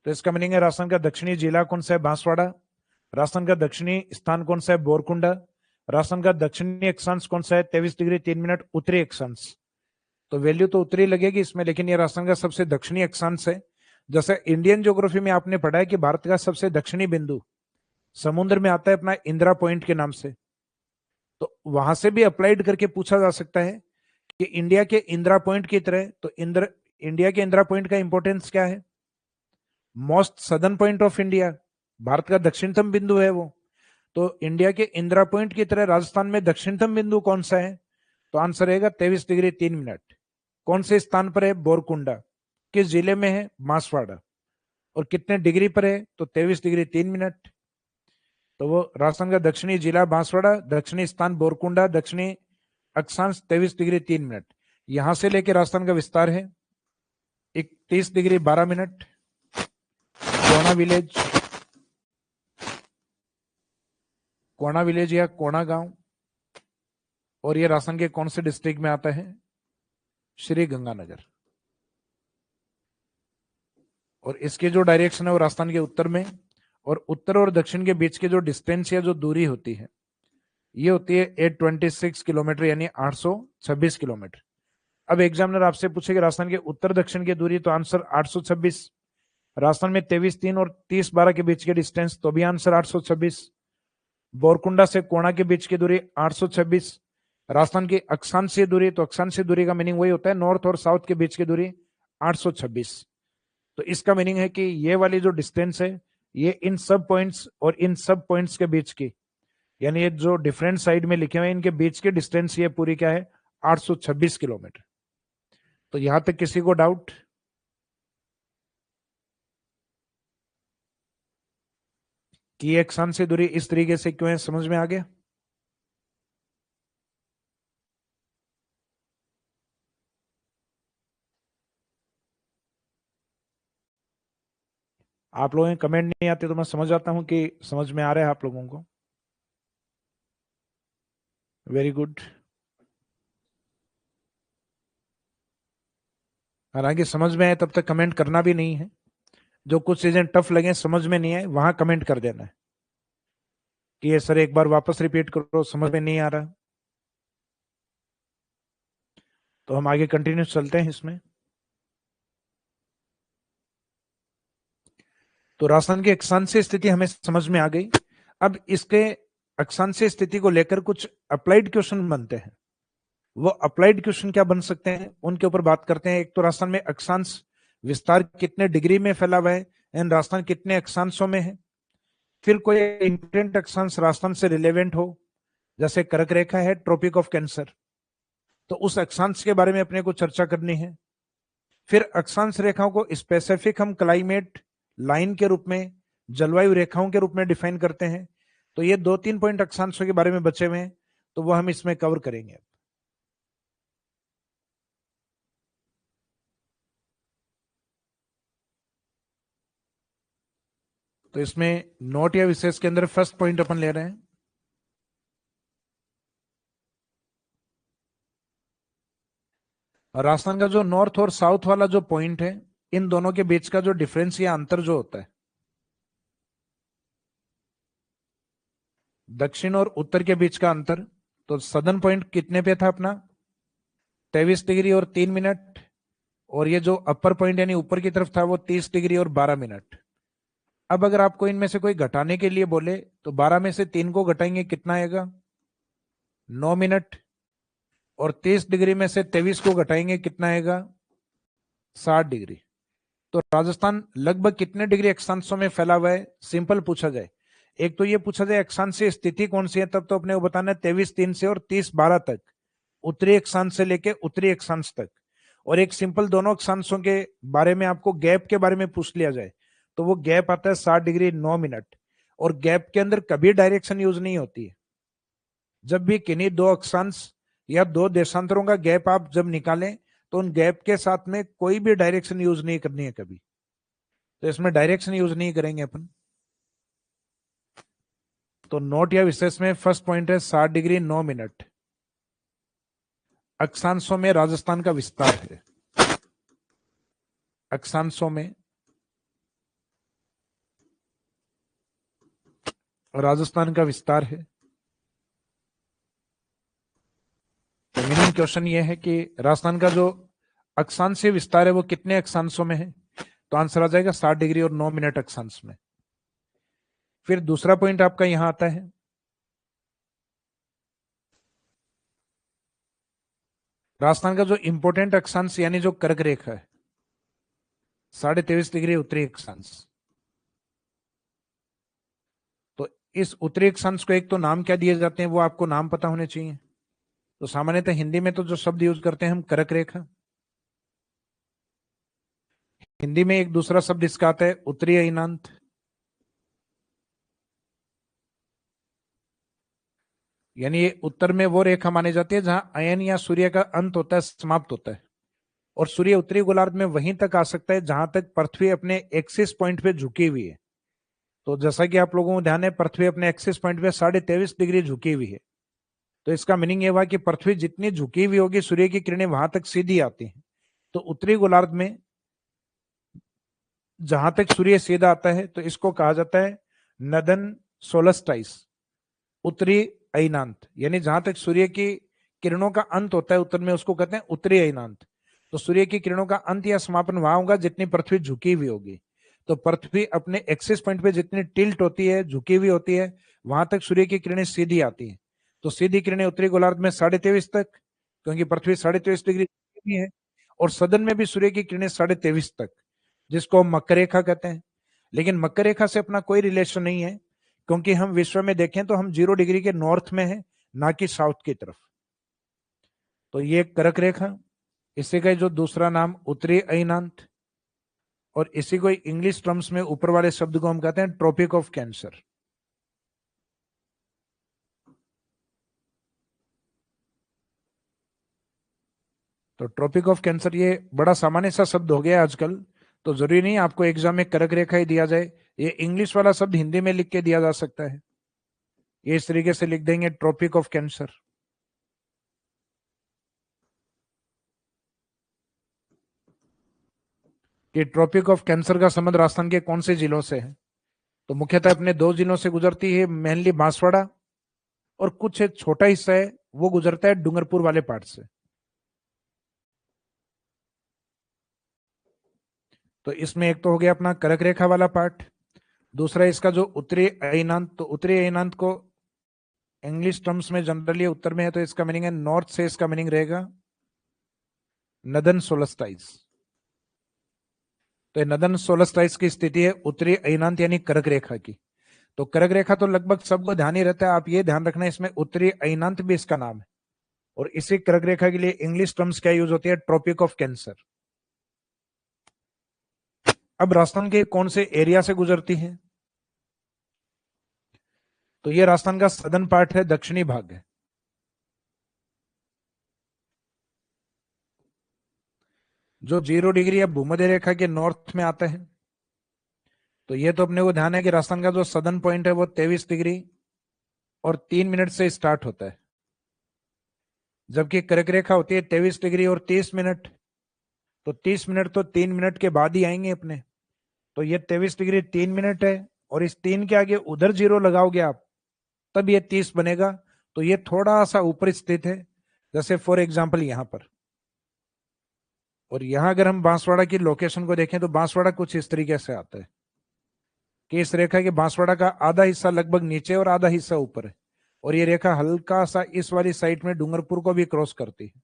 तो इसका मीनिंग है राजस्थान का दक्षिणी जिला कौन सा है, बांसवाड़ा। राजस्थान का दक्षिणी स्थान कौन सा है, बोरकुंडा। राजस्थान का दक्षिणी अक्षांश कौन सा है, 23 डिग्री 3 मिनट उत्तरी अक्षांश। तो वैल्यू तो उत्तरी लगेगी इसमें, लेकिन ये राजस्थान का सबसे दक्षिणी अक्षांश है। जैसे इंडियन ज्योग्राफी में आपने पढ़ा है कि भारत का सबसे दक्षिणी बिंदु समुद्र में आता है अपना इंदिरा पॉइंट के नाम से। तो वहां से भी अप्लाइड करके पूछा जा सकता है कि इंडिया के इंदिरा पॉइंट की तरह, तो इंडिया के इंदिरा पॉइंट का इंपॉर्टेंस क्या है, most southern point of India, Bharat का दक्षिणतम बिंदु है वो। तो इंडिया के इंदिरा पॉइंट की तरह राजस्थान में दक्षिणतम बिंदु कौन सा है, तो आंसर रहेगा 23 डिग्री 3 मिनट। कौन से स्थान पर है, बोरकुंडा। किस जिले में है, बांसवाड़ा। और कितने डिग्री पर है, तो 23 डिग्री 3 मिनट। तो वो राजस्थान का दक्षिणी जिला बांसवाड़ा, दक्षिणी स्थान बोरकुंडा, दक्षिणी अक्षांश 23 डिग्री 3 मिनट। यहां से लेकर राजस्थान का विस्तार है 31 डिग्री 12 मिनट, कोणा विलेज, कोणा विलेज या कोणा गांव। और ये राजस्थान के कौन से डिस्ट्रिक्ट में आता है, श्री गंगानगर। और इसके जो डायरेक्शन है वो राजस्थान के उत्तर में, और उत्तर और दक्षिण के बीच की जो डिस्टेंस या जो दूरी होती है ये होती है 826 किलोमीटर यानी 826 किलोमीटर। अब एग्जामिनर आपसे पूछेगा राजस्थान के उत्तर दक्षिण की दूरी, तो आंसर 826। राजस्थान में 23-3 और 30-12 के बीच के डिस्टेंस, तो भी आंसर 826। बोरकुंडा से कोणा के बीच की दूरी 826। राजस्थान की अक्षांशीय दूरी, तो अक्षांशीय दूरी का मीनिंग वही होता है नॉर्थ और साउथ के बीच की दूरी 826। तो इसका मीनिंग है कि ये वाली जो डिस्टेंस है ये इन सब पॉइंट्स और इन सब पॉइंट्स के बीच की, यानी ये जो डिफरेंट साइड में लिखे हुए हैं इनके बीच की डिस्टेंस ये पूरी क्या है, 826 किलोमीटर। तो यहां तक किसी को डाउट, कि एक सन से दूरी इस तरीके से क्यों है, समझ में आ गया। आप लोगों के कमेंट नहीं आते तो मैं समझ आता हूं कि समझ में आ रहा है आप लोगों को। Very good. हालांकि समझ में आए तब तक कमेंट करना भी नहीं है। जो कुछ चीजें टफ लगे, समझ में नहीं आए, वहां कमेंट कर देना है कि ये सर एक बार वापस रिपीट करो, समझ में नहीं आ रहा। तो हम आगे कंटिन्यू चलते हैं इसमें। तो राजस्थान की अक्षांशीय स्थिति हमें समझ में आ गई। अब इसके अक्षांशीय स्थिति को लेकर कुछ अप्लाइड क्वेश्चन बनते हैं। वो अप्लाइड क्वेश्चन क्या बन सकते हैं उनके ऊपर बात करते हैं। एक तो राजस्थान में अक्षांश विस्तार कितने डिग्री में फैला हुआ है एंड राजस्थान कितने अक्षांशों में है। फिर कोई इंपोर्टेंट अक्षांश राजस्थान से रिलेवेंट हो, जैसे कर्क रेखा है, ट्रॉपिक ऑफ कैंसर, तो उस अक्षांश के बारे में अपने को चर्चा करनी है। फिर अक्षांश रेखाओं को स्पेसिफिक हम क्लाइमेट लाइन के रूप में जलवायु रेखाओं के रूप में डिफाइन करते हैं। तो ये 2-3 पॉइंट अक्षांशों के बारे में बचे हुए हैं, तो वो हम इसमें कवर करेंगे। तो इसमें नोट या विशेष के अंदर फर्स्ट पॉइंट अपन ले रहे हैं, राजस्थान का जो नॉर्थ और साउथ वाला जो पॉइंट है, इन दोनों के बीच का जो डिफरेंस या अंतर जो होता है, दक्षिण और उत्तर के बीच का अंतर, तो सदर्न पॉइंट कितने पे था अपना, 23 डिग्री और 3 मिनट, और ये जो अपर पॉइंट यानी ऊपर की तरफ था वो 30 डिग्री और 12 मिनट। अब अगर आपको इनमें से कोई घटाने के लिए बोले तो 12 में से 3 को घटाएंगे कितना आएगा, 9 मिनट, और 30 डिग्री में से 23 को घटाएंगे कितना आएगा, 60 डिग्री। तो राजस्थान लगभग कितने डिग्री अक्षांशों में फैला हुआ है, सिंपल पूछा जाए। एक तो ये पूछा जाए अक्षांशीय स्थिति कौन सी है, तब तो अपने को बताना है 23-3 से और 30-12 तक, उत्तरी अक्षांश से लेके उत्तरी अक्षांश तक। और एक सिंपल दोनों अक्षांशों के बारे में आपको गैप के बारे में पूछ लिया जाए तो वो गैप आता है 60 डिग्री 9 मिनट। और गैप के अंदर कभी डायरेक्शन यूज नहीं होती है। जब भी किन्हीं दो अक्षांश या दो देशांतरों का गैप आप जब निकालें तो उन गैप के साथ में कोई भी डायरेक्शन यूज नहीं करनी है कभी। तो इसमें डायरेक्शन यूज नहीं करेंगे अपन। तो नोट या विशेष में फर्स्ट पॉइंट है 60 डिग्री 9 मिनट। अक्षांशों में राजस्थान का विस्तार है, अक्षांशों में राजस्थान का विस्तार है। तो मीनिंग क्वेश्चन ये है कि राजस्थान का जो अक्षांशीय विस्तार है वो कितने अक्षांशों में है, तो आंसर आ जाएगा 60 डिग्री और 9 मिनट अक्षांश में। फिर दूसरा पॉइंट आपका यहां आता है, राजस्थान का जो इंपोर्टेंट अक्षांश यानी जो कर्क रेखा है 23.5 डिग्री उत्तरी अक्षांश। तो इस उत्तरी अक्षांश को एक तो नाम क्या दिए जाते हैं वो आपको नाम पता होने चाहिए। तो सामान्यतः हिंदी में तो जो शब्द यूज करते हैं हम कर्क रेखा, हिंदी में एक दूसरा शब्द इसका आता है उत्तरी अयनांत। यानी ये उत्तर में वो रेखा मानी जाती है जहां अयन या सूर्य का अंत होता है, समाप्त होता है। और सूर्य उत्तरी गोलार्ध में वहीं तक आ सकता है जहां तक पृथ्वी अपने एक्सिस पॉइंट पे झुकी हुई है। तो जैसा कि आप लोगों को ध्यान है पृथ्वी अपने एक्सिस पॉइंट पे 23.5 डिग्री झुकी हुई है। तो इसका मीनिंग ये हुआ कि पृथ्वी जितनी झुकी हुई होगी सूर्य की किरणें वहां तक सीधी आती हैं। तो उत्तरी गोलार्ध में जहां तक सूर्य सीधा आता है तो इसको कहा जाता है नदन सोलस्टाइस, उत्तरी अयनांत। यानी जहां तक सूर्य की किरणों का अंत होता है उत्तर में उसको कहते हैं उत्तरी अयनांत। तो सूर्य की किरणों का अंत या समापन वहां होगा जितनी पृथ्वी झुकी हुई होगी। तो पृथ्वी अपने एक्सिस पॉइंट पे जितनी टिल्ट होती है, झुकी हुई होती है, वहां तक सूर्य की किरणें सीधी आती हैं। तो सीधी किरणें उत्तरी गोलार्ध में 23.5 तक, क्योंकि पृथ्वी 23.5 डिग्री है। और सदन में भी सूर्य की किरणें 23.5 तक, जिसको हम मकर रेखा कहते हैं। लेकिन मकर रेखा से अपना कोई रिलेशन नहीं है, क्योंकि हम विश्व में देखें तो हम 0 डिग्री के नॉर्थ में हैं, ना कि साउथ की तरफ। तो ये कर्क रेखा, इसी का जो दूसरा नाम उत्तरी अयनांत, और इसी को इंग्लिश टर्म्स में ऊपर वाले शब्द को हम कहते हैं ट्रॉपिक ऑफ कैंसर। तो ट्रॉपिक ऑफ कैंसर ये बड़ा सामान्य सा शब्द हो गया आजकल। तो जरूरी नहीं आपको एग्जाम में कर्क रेखा ही दिया जाए, ये इंग्लिश वाला शब्द हिंदी में लिख के दिया जा सकता है। ये इस तरीके से लिख देंगे ट्रॉपिक ऑफ कैंसर। कि ट्रॉपिक ऑफ कैंसर का संबंध राजस्थान के कौन से जिलों से है, तो मुख्यतः अपने 2 जिलों से गुजरती है, मेनली बांसवाड़ा, और कुछ एक छोटा हिस्सा है वो गुजरता है डूंगरपुर वाले पार्ट से। तो इसमें एक तो हो गया अपना कर्क रेखा वाला पार्ट, दूसरा इसका जो उत्तरी अयनांत, तो उत्तरी अयनांत को इंग्लिश टर्म्स में जनरली उत्तर में है तो इसका मीनिंग है नॉर्थ से, इसका मीनिंग रहेगा नदन सोलस्टाइस। तो नदन सोलस्टाइस की स्थिति है उत्तरी अयनांत यानी कर्क रेखा की। तो कर्क रेखा तो लगभग सबको ध्यान ही रहता है, आप ये ध्यान रखना इसमें उत्तरी अयनांत भी इसका नाम है। और इसी कर्क रेखा के लिए इंग्लिश टर्म्स क्या यूज होती है, ट्रॉपिक ऑफ कैंसर। अब राजस्थान के कौन से एरिया से गुजरती है, तो ये राजस्थान का सदर्न पार्ट है, दक्षिणी भाग है। जो 0 डिग्री अब भूमध्य रेखा के नॉर्थ में आता है, तो ये तो अपने को ध्यान है कि राजस्थान का जो सदर्न पॉइंट है वो 23 डिग्री और 3 मिनट से स्टार्ट होता है, जबकि कर्क रेखा होती है 23 डिग्री और 30 मिनट। तो 30 मिनट तो 3 मिनट के बाद ही आएंगे अपने। तो ये 23 डिग्री 3 मिनट है, और इस 3 के आगे उधर 0 लगाओगे आप, तब ये 30 बनेगा। तो ये थोड़ा सा ऊपर स्थित है, जैसे फॉर एग्जाम्पल यहां पर। और यहां अगर हम बांसवाड़ा की लोकेशन को देखें तो बांसवाड़ा कुछ इस तरीके से आता है कि इस रेखा के बांसवाड़ा का आधा हिस्सा लगभग नीचे और आधा हिस्सा ऊपर है, और ये रेखा हल्का सा इस वाली साइड में डूंगरपुर को भी क्रॉस करती है।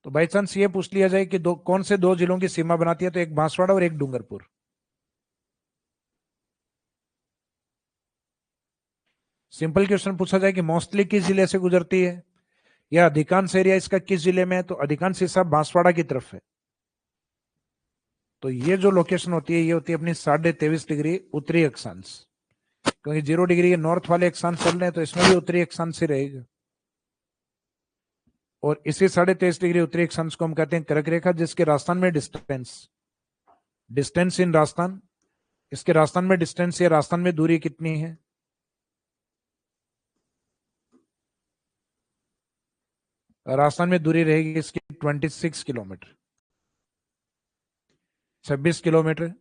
तो बाई चांस ये पूछ लिया जाए कि कौन से 2 जिलों की सीमा बनाती है, तो एक बांसवाड़ा और एक डूंगरपुर। सिंपल क्वेश्चन पूछा जाए कि मोस्टली किस जिले से गुजरती है, या अधिकांश एरिया इसका किस जिले में है, तो अधिकांश हिस्सा बांसवाड़ा की तरफ है। तो ये जो लोकेशन होती है, ये होती है अपनी 23.5 डिग्री उत्तरी अक्षांश, क्योंकि 0 डिग्री के नॉर्थ वाले अक्षांश चल रहे हैं, तो इसमें भी उत्तरी अक्षांश ही रहेगा। और इसी 23.5 डिग्री उत्तरी अक्षांश को हम कहते हैं कर्क रेखा, जिसके राजस्थान में डिस्टेंस इन राजस्थान, इसके राजस्थान में डिस्टेंस या राजस्थान में दूरी कितनी है। राजस्थान में दूरी रहेगी इसकी 26 किलोमीटर, 26 किलोमीटर।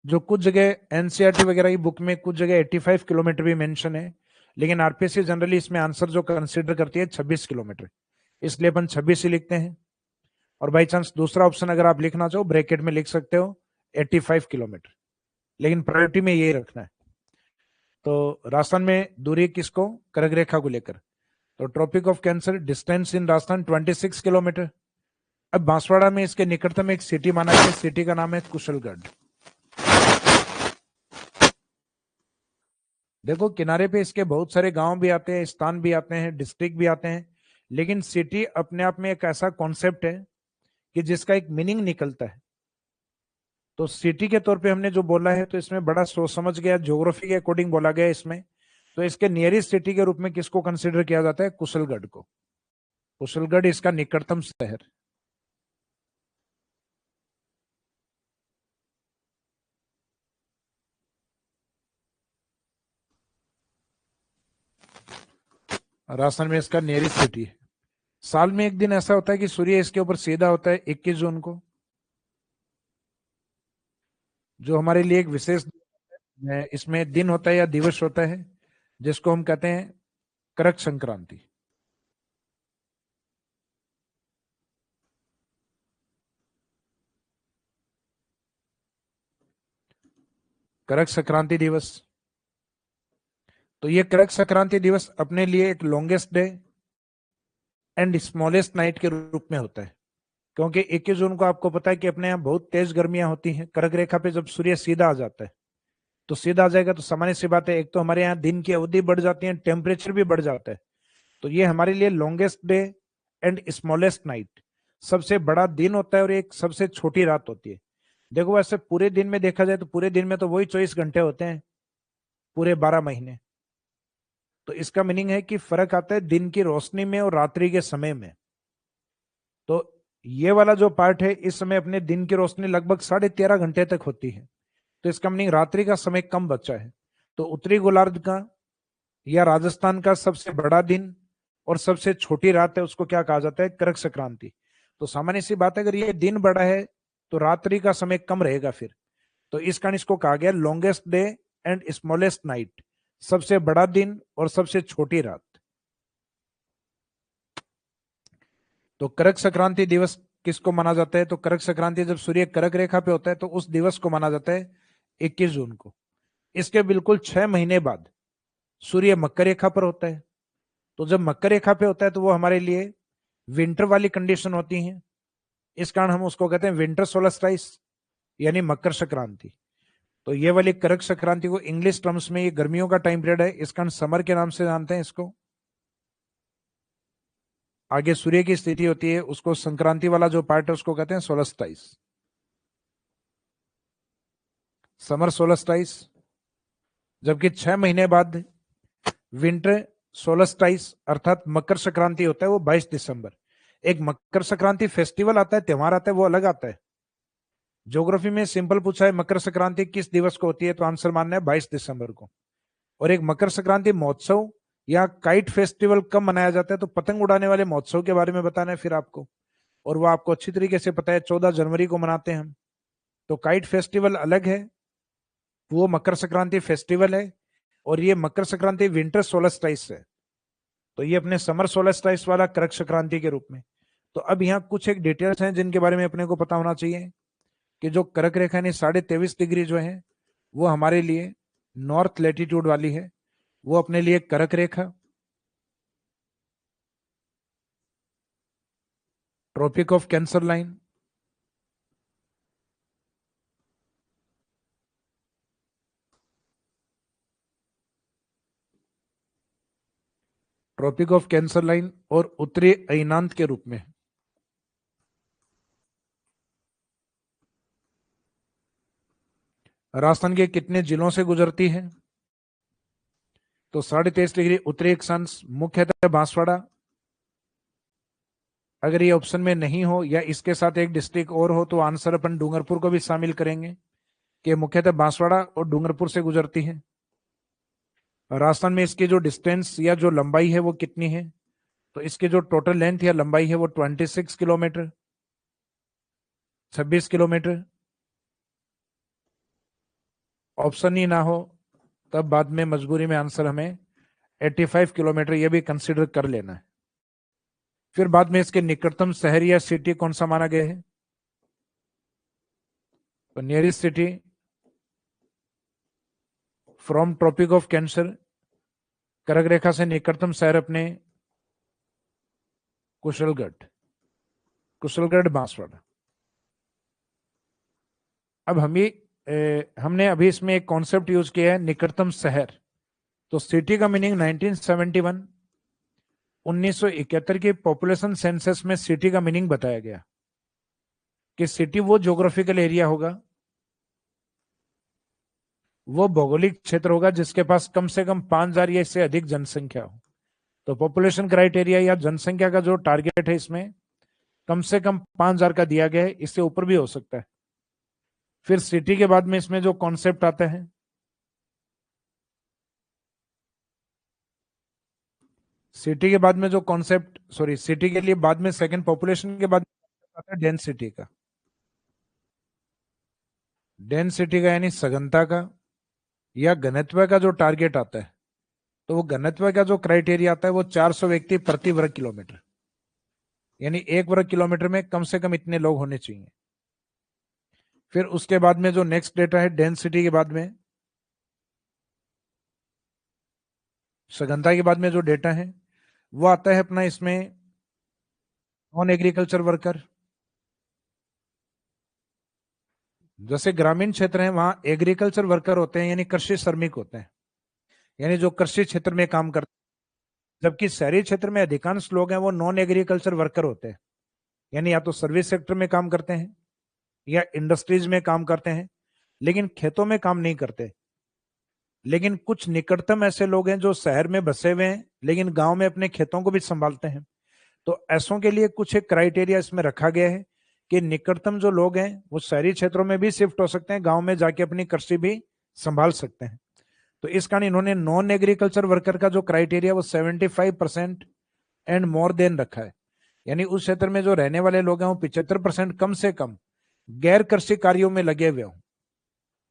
जो कुछ जगह एनसीईआरटी वगैरह की बुक में कुछ जगह 85 किलोमीटर भी मेंशन है, लेकिन आरपीएससी जनरली इसमें आंसर जो कंसीडर करती है 26 किलोमीटर, इसलिए अपन 26 ही लिखते हैं। और बाई चांस दूसरा ऑप्शन अगर आप लिखना चाहो ब्रैकेट में लिख सकते हो 85 किलोमीटर, लेकिन प्रायोरिटी में यही रखना है। तो राजस्थान में दूरी किसको, कर्क रेखा को लेकर। तो tropic of cancer, distance in Rajasthan 26 kilometre. अब बांसवाड़ा में इसके निकटतम एक सिटी माना गया, सिटी का नाम है कुशलगढ़। देखो किनारे पे इसके बहुत सारे गांव भी आते हैं, स्थान भी आते हैं, डिस्ट्रिक्ट भी आते हैं, लेकिन सिटी अपने आप में एक ऐसा कॉन्सेप्ट है कि जिसका एक मीनिंग निकलता है। तो सिटी के तौर पे हमने जो बोला है, तो इसमें बड़ा सोच समझ गया, ज्योग्राफी के अकॉर्डिंग बोला गया इसमें। तो इसके नियरेस्ट सिटी के रूप में किसको कंसिडर किया जाता है, कुशलगढ़ को। कुशलगढ़ इसका निकटतम शहर। राजस्थान में इसका नियरेस्ट सिटी है। साल में एक दिन ऐसा होता है कि सूर्य इसके ऊपर सीधा होता है 21 जून को, जो हमारे लिए एक विशेष इसमें दिन होता है या दिवस होता है, जिसको हम कहते हैं करक संक्रांति। करक संक्रांति दिवस। तो ये करक संक्रांति दिवस अपने लिए एक longest day and smallest night के रूप में होता है, क्योंकि 21 जून को आपको पता है कि अपने यहाँ बहुत तेज गर्मियां होती हैं। कर्क रेखा पे जब सूर्य सीधा आ जाता है, तो सीधा आ जाएगा तो सामान्य सी बात है, एक तो हमारे यहाँ दिन की अवधि बढ़ जाती है, टेम्परेचर भी बढ़ जाता है। तो ये हमारे लिए longest day and smallest night, सबसे बड़ा दिन होता है और एक सबसे छोटी रात होती है। देखो वैसे पूरे दिन में देखा जाए तो पूरे दिन में तो वही 24 घंटे होते हैं, पूरे 12 महीने। तो इसका मीनिंग है कि फर्क आता है दिन की रोशनी में और रात्रि के समय में। तो ये वाला जो पार्ट है, इस समय अपने दिन की रोशनी लगभग 13.5 घंटे तक होती है, तो इसका मीनिंग रात्रि का समय कम बचा है। तो उत्तरी गोलार्ध का या राजस्थान का सबसे बड़ा दिन और सबसे छोटी रात है, उसको क्या कहा जाता है, करक संक्रांति। तो सामान्य सी बात है, अगर ये दिन बड़ा है तो रात्रि का समय कम रहेगा फिर। तो इस कारण इसको कहा गया longest day and smallest night, सबसे बड़ा दिन और सबसे छोटी रात। तो करक संक्रांति दिवस किसको माना जाता है, तो करक संक्रांति जब सूर्य करक रेखा पे होता है, तो उस दिवस को माना जाता है 21 जून को। इसके बिल्कुल 6 महीने बाद सूर्य मकर रेखा पर होता है। तो जब मकर रेखा पे होता है तो वो हमारे लिए विंटर वाली कंडीशन होती है, इस कारण हम उसको कहते हैं विंटर सोलस्टाइस, यानी मकर संक्रांति। तो ये वाली करक संक्रांति को इंग्लिश टर्म्स में ये गर्मियों का टाइम पीरियड है, इस कारण समर के नाम से जानते हैं इसको। आगे सूर्य की स्थिति होती है, उसको संक्रांति वाला जो पार्ट है उसको कहते हैं सोलस्टाइस, समर सोलस्टाइस, जबकि 6 महीने बाद विंटर सोलस्टाइस अर्थात मकर संक्रांति होता है, वो 22 दिसंबर। एक मकर संक्रांति फेस्टिवल आता है, त्योहार आता है, वो अलग आता है। ज्योग्राफी में सिंपल पूछा है मकर संक्रांति किस दिवस को होती है, तो आंसर मानना है 22 दिसंबर को। और एक मकर संक्रांति महोत्सव या काइट फेस्टिवल कब मनाया जाता है, तो पतंग उड़ाने वाले महोत्सव के बारे में बताना है फिर आपको, और वो आपको अच्छी तरीके से पता है, 14 जनवरी को मनाते हैं हम। तो काइट फेस्टिवल अलग है, वो मकर संक्रांति फेस्टिवल है, और ये मकर संक्रांति विंटर सोलस्टाइस है। तो ये अपने समर सोलस्टाइस वाला कर्क संक्रांति के रूप में। तो अब यहाँ कुछ एक डिटेल्स हैं जिनके बारे में अपने को पता होना चाहिए कि जो कर्क रेखा यानी 23.5 डिग्री जो है वो हमारे लिए नॉर्थ लेटीट्यूड वाली है, वो अपने लिए कर्क रेखा। Tropic of cancer line, tropic of cancer line और उत्तरी अयनांत के रूप में। राजस्थान के कितने जिलों से गुजरती है, तो 23.5 डिग्री उत्तरी अक्षांश मुख्यतः बांसवाड़ा। अगर ये ऑप्शन में नहीं हो या इसके साथ एक डिस्ट्रिक्ट और हो तो आंसर अपन डूंगरपुर को भी शामिल करेंगे कि मुख्यतः बांसवाड़ा और डूंगरपुर से गुजरती है। राजस्थान में इसकी जो डिस्टेंस या जो लंबाई है वो कितनी है, तो इसकी जो टोटल लेंथ या लंबाई है वो 26 किलोमीटर, 26 किलोमीटर। ऑप्शन ही ना हो तब बाद में मजबूरी में आंसर हमें 85 किलोमीटर ये भी कंसिडर कर लेना है। फिर बाद में इसके निकटतम शहर या सिटी कौन सा माना गया है, तो nearest city from tropic of cancer, कर्क रेखा से निकटतम शहर अपने कुशलगढ़, कुशलगढ़ बांसवाड़ा। अब हमने अभी इसमें एक कॉन्सेप्ट यूज किया है निकटतम शहर। तो सिटी का मीनिंग 1971 1971 के पॉपुलेशन सेंसस में सिटी का मीनिंग बताया गया कि सिटी वो ज्योग्राफिकल एरिया होगा, वो भौगोलिक क्षेत्र होगा जिसके पास कम से कम 5,000 या इससे अधिक जनसंख्या हो। तो पॉपुलेशन क्राइटेरिया या जनसंख्या का जो टारगेट है इसमें कम से कम 5,000 का दिया गया है, इससे ऊपर भी हो सकता है। फिर सिटी के बाद में इसमें जो कॉन्सेप्ट आता है, सिटी के बाद में जो कॉन्सेप्ट, सॉरी सिटी के लिए बाद में सेकंड पॉपुलेशन के बाद आता है डेंसिटी का। डेंसिटी का यानी सघनता का या घनत्व का जो टारगेट आता है, तो वो घनत्व का जो क्राइटेरिया आता है वो 400 व्यक्ति प्रति वर्ग किलोमीटर, यानी 1 वर्ग किलोमीटर में कम से कम इतने लोग होने चाहिए। फिर उसके बाद में जो नेक्स्ट डेटा है डेंसिटी के बाद में, सघनता के बाद में जो डेटा है वो आता है अपना इसमें नॉन एग्रीकल्चर वर्कर। जैसे ग्रामीण क्षेत्र है वहां एग्रीकल्चर वर्कर होते हैं यानी कृषि श्रमिक होते हैं, यानी जो कृषि क्षेत्र में काम करते हैं। जबकि शहरी क्षेत्र में अधिकांश लोग हैं वो नॉन एग्रीकल्चर वर्कर होते हैं, यानी या तो सर्विस सेक्टर में काम करते हैं या इंडस्ट्रीज में काम करते हैं, लेकिन खेतों में काम नहीं करते। लेकिन कुछ निकटतम ऐसे लोग हैं जो शहर में बसे हुए हैं लेकिन गांव में अपने खेतों को भी संभालते हैं। तो ऐसों के लिए कुछ एक क्राइटेरिया इसमें रखा गया है कि निकटतम जो लोग हैं वो शहरी क्षेत्रों में भी शिफ्ट हो सकते हैं, गांव में जाके अपनी कृषि भी संभाल सकते हैं। तो इस कारण इन्होंने नॉन एग्रीकल्चर वर्कर का जो क्राइटेरिया वो 75% एंड मोर देन रखा है, यानी उस क्षेत्र में जो रहने वाले लोग हैं वो 75% कम से कम गैर कृषि कार्यों में लगे हुए हों।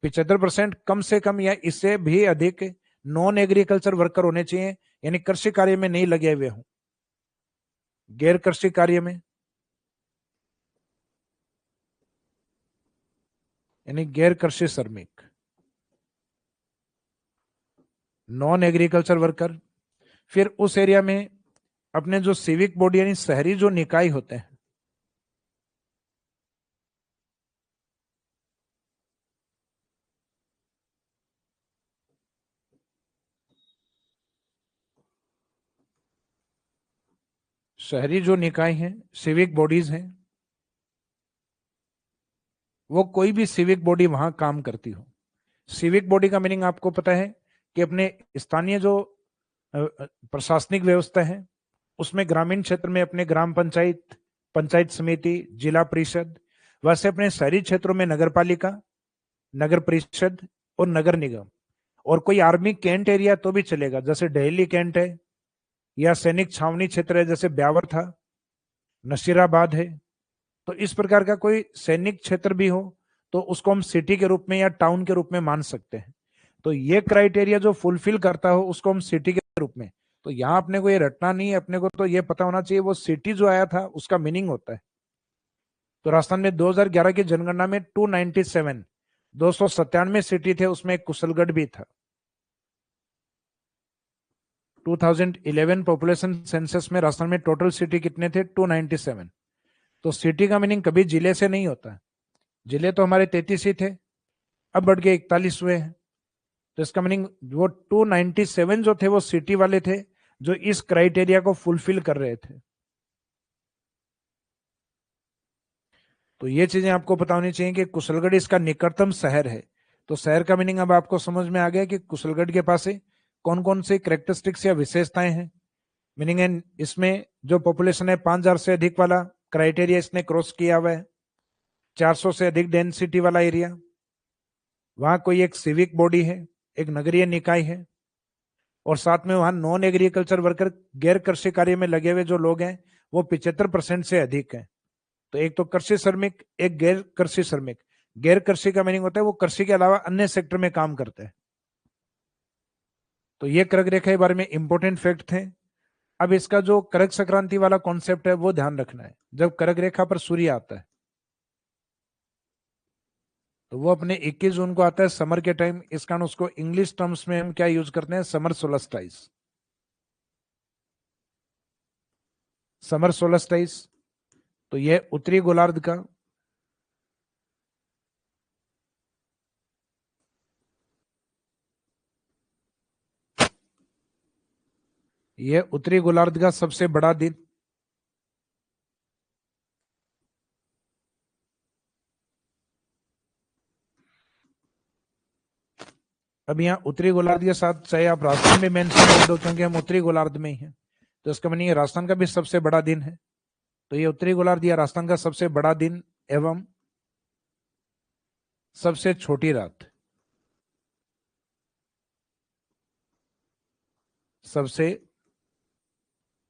75% कम से कम या इससे भी अधिक नॉन एग्रीकल्चर वर्कर होने चाहिए, यानी कृषि कार्य में नहीं लगे हुए हों, गैर कृषि कार्य में, यानी गैर कृषि श्रमिक, नॉन एग्रीकल्चर वर्कर। फिर उस एरिया में अपने जो सिविक बॉडी यानी शहरी जो निकाय होते हैं, शहरी जो निकाय हैं सिविक बॉडीज हैं, वो कोई भी सिविक बॉडी वहां काम करती हो। सिविक बॉडी का मीनिंग आपको पता है कि अपने स्थानीय जो प्रशासनिक व्यवस्था है उसमें ग्रामीण क्षेत्र में अपने ग्राम पंचायत, पंचायत समिति, जिला परिषद, वैसे अपने शहरी क्षेत्रों में नगर पालिका, नगर परिषद और नगर निगम, और कोई आर्मी कैंट एरिया तो भी चलेगा, जैसे दिल्ली कैंट है या सैनिक छावनी क्षेत्र है जैसे ब्यावर था, नसीराबाद है। तो इस प्रकार का कोई सैनिक क्षेत्र भी हो तो उसको हम सिटी के रूप में या टाउन के रूप में मान सकते हैं। तो ये क्राइटेरिया जो फुलफिल करता हो उसको हम सिटी के रूप में, तो यहाँ अपने को ये रटना नहीं है, अपने को तो ये पता होना चाहिए वो सिटी जो आया था उसका मीनिंग होता है। तो राजस्थान में 2011 की जनगणना में 297 297 सिटी थे, उसमें एक कुशलगढ़ भी था। 2011 पॉपुलेशन सेंसस में राजस्थान में टोटल सिटी कितने थे? 297। तो सिटी का मीनिंग कभी जिले से नहीं होता। जिले तो हमारे 33 ही थे, अब बढ़ के 41 हुए हैं। तो इसका मीनिंग वो 297 जो थे वो सिटी वाले थे जो इस क्राइटेरिया को फुलफिल कर रहे थे। तो ये चीजें आपको पता होनी चाहिए कि कुशलगढ़ इसका निकटतम शहर है। तो शहर का मीनिंग अब आपको समझ में आ गया कि कुशलगढ़ के पास कौन कौन से कैरेक्टरिस्टिक्स या विशेषताएं हैं। मीनिंग है इसमें जो पॉपुलेशन है 5,000 से अधिक वाला क्राइटेरिया इसने क्रॉस किया हुआ है, 400 से अधिक डेंसिटी वाला एरिया, वहां कोई एक सिविक बॉडी है, एक नगरीय निकाय है, और साथ में वहां नॉन एग्रीकल्चर वर्कर, गैर कृषि कार्य में लगे हुए जो लोग हैं वो 75% से अधिक हैं। तो एक तो कृषि श्रमिक, एक गैर कृषि श्रमिक। गैर कृषि का मीनिंग होता है वो कृषि के अलावा अन्य सेक्टर में काम करते हैं। तो ये कर्क रेखा के बारे में इंपॉर्टेंट फैक्ट थे। अब इसका जो कर्क संक्रांति वाला कॉन्सेप्ट है वो ध्यान रखना है। जब कर्क रेखा पर सूर्य आता है तो वो अपने 21 जून को आता है समर के टाइम। इस कारण उसको इंग्लिश टर्म्स में हम क्या यूज करते हैं? Summer solstice. Summer solstice. तो यह उत्तरी गोलार्ध का सबसे बड़ा दिन। अब यहाँ उत्तरी गोलार्ध के साथ चाहे आप राजस्थान में मेंशन कर दो क्योंकि हम उत्तरी गोलार्ध में ही हैं, तो इसका मीनिंग राजस्थान का भी सबसे बड़ा दिन है। तो ये उत्तरी गोलार्ध या राजस्थान का सबसे बड़ा दिन एवं सबसे छोटी रात। सबसे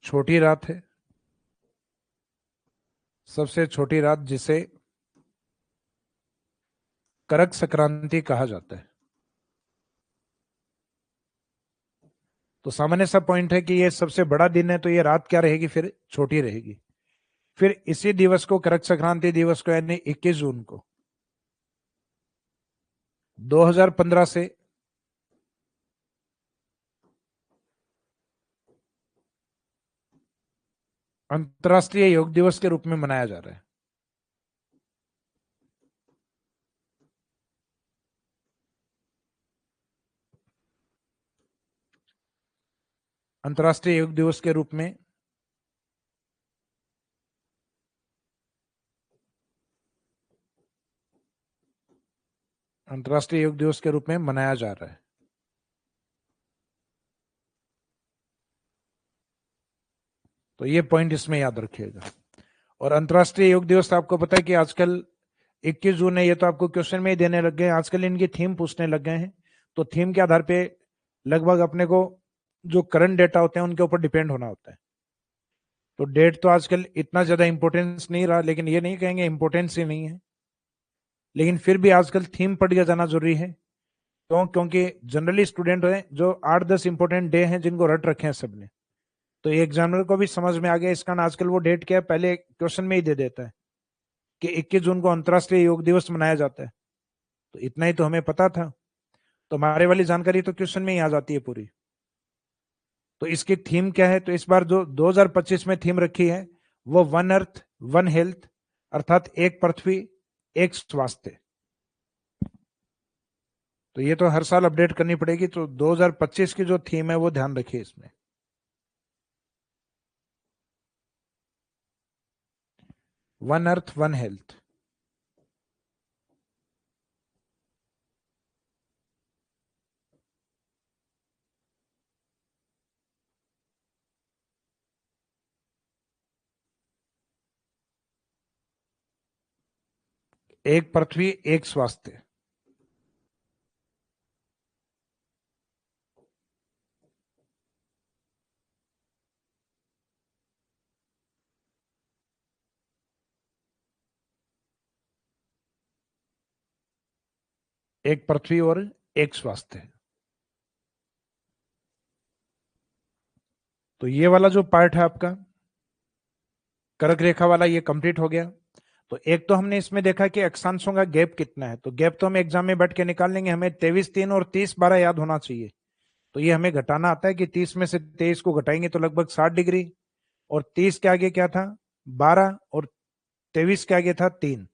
छोटी रात है, सबसे छोटी रात जिसे करक संक्रांति कहा जाता है। तो सामान्य सा पॉइंट है कि ये सबसे बड़ा दिन है तो ये रात क्या रहेगी? फिर छोटी रहेगी। फिर इसी दिवस को, करक संक्रांति दिवस को, यानी 21 जून को 2015 से अंतर्राष्ट्रीय योग दिवस के रूप में मनाया जा रहा है। अंतर्राष्ट्रीय योग दिवस के रूप में अंतर्राष्ट्रीय योग दिवस के रूप में मनाया जा रहा है। तो ये पॉइंट इसमें याद रखिएगा। और अंतर्राष्ट्रीय योग दिवस आपको पता है कि आजकल 21 जून है, ये तो आपको क्वेश्चन में ही देने लग गए हैं। आजकल इनकी थीम पूछने लग गए हैं। तो थीम के आधार पे लगभग अपने को जो करंट डेटा होते हैं उनके ऊपर डिपेंड होना होता है। तो डेट तो आजकल इतना ज्यादा इंपॉर्टेंस नहीं रहा, लेकिन ये नहीं कहेंगे इंपॉर्टेंस ही नहीं है, लेकिन फिर भी आजकल थीम पढ़ के जाना जरूरी है। क्यों? क्योंकि जनरली स्टूडेंट हैं जो 8-10 इंपॉर्टेंट डे हैं जिनको रट रखे हैं सबने, तो एग्जामिनर को भी समझ में आ गया। इस कारण आजकल वो डेट क्या है पहले क्वेश्चन में ही दे देता है कि 21 जून को अंतर्राष्ट्रीय योग दिवस मनाया जाता है। तो इतना ही तो हमें पता था, तो हमारे वाली जानकारी तो क्वेश्चन में ही आ जाती है पूरी। तो इसकी थीम क्या है? तो इस बार जो 2025 में थीम रखी है वो वन अर्थ वन हेल्थ, अर्थात एक पृथ्वी एक स्वास्थ्य। तो ये तो हर साल अपडेट करनी पड़ेगी। तो 2025 की जो थीम है वो ध्यान रखिए इसमें। One earth one health. एक पृथ्वी एक स्वास्थ्य। एक पृथ्वी और एक स्वास्थ्य। तो ये वाला जो पार्ट है आपका कर्क रेखा वाला, ये कंप्लीट हो गया। तो एक तो हमने इसमें देखा कि अक्षांशों का गैप कितना है, तो गैप तो हम एग्जाम में बैठ के निकाल लेंगे, हमें 23 3 और 30 12 याद होना चाहिए। तो ये हमें घटाना आता है कि 30 में से 23 को घटाएंगे तो लगभग 60 डिग्री, और 30 के आगे क्या था 12, और 23 के आगे था 3,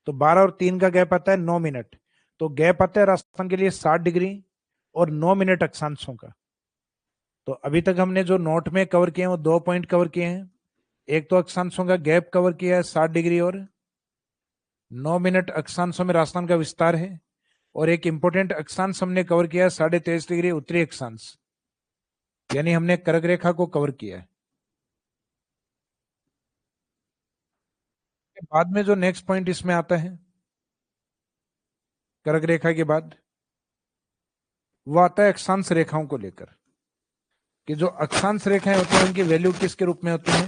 तो 12 और 3 का गैप आता है 9 मिनट। तो गैप आता है राजस्थान के लिए 60 डिग्री और 9 मिनट अक्षांशों का। तो अभी तक हमने जो नोट में कवर किए हैं वो 2 पॉइंट कवर किए हैं। एक तो अक्षांशों का गैप कवर किया है 60 डिग्री और 9 मिनट अक्षांशों में राजस्थान का विस्तार है, और एक इंपॉर्टेंट अक्षांश हमने कवर किया है 23.5 डिग्री उत्तरी अक्षांश, यानी हमने कर्क रेखा को कवर किया है। बाद में जो नेक्स्ट पॉइंट इसमें आता है कर्क रेखा के बाद, वो आता है अक्षांश रेखाओं को लेकर, कि जो अक्षांश रेखाएं होती हैं उनकी वैल्यू किसके रूप में होती है।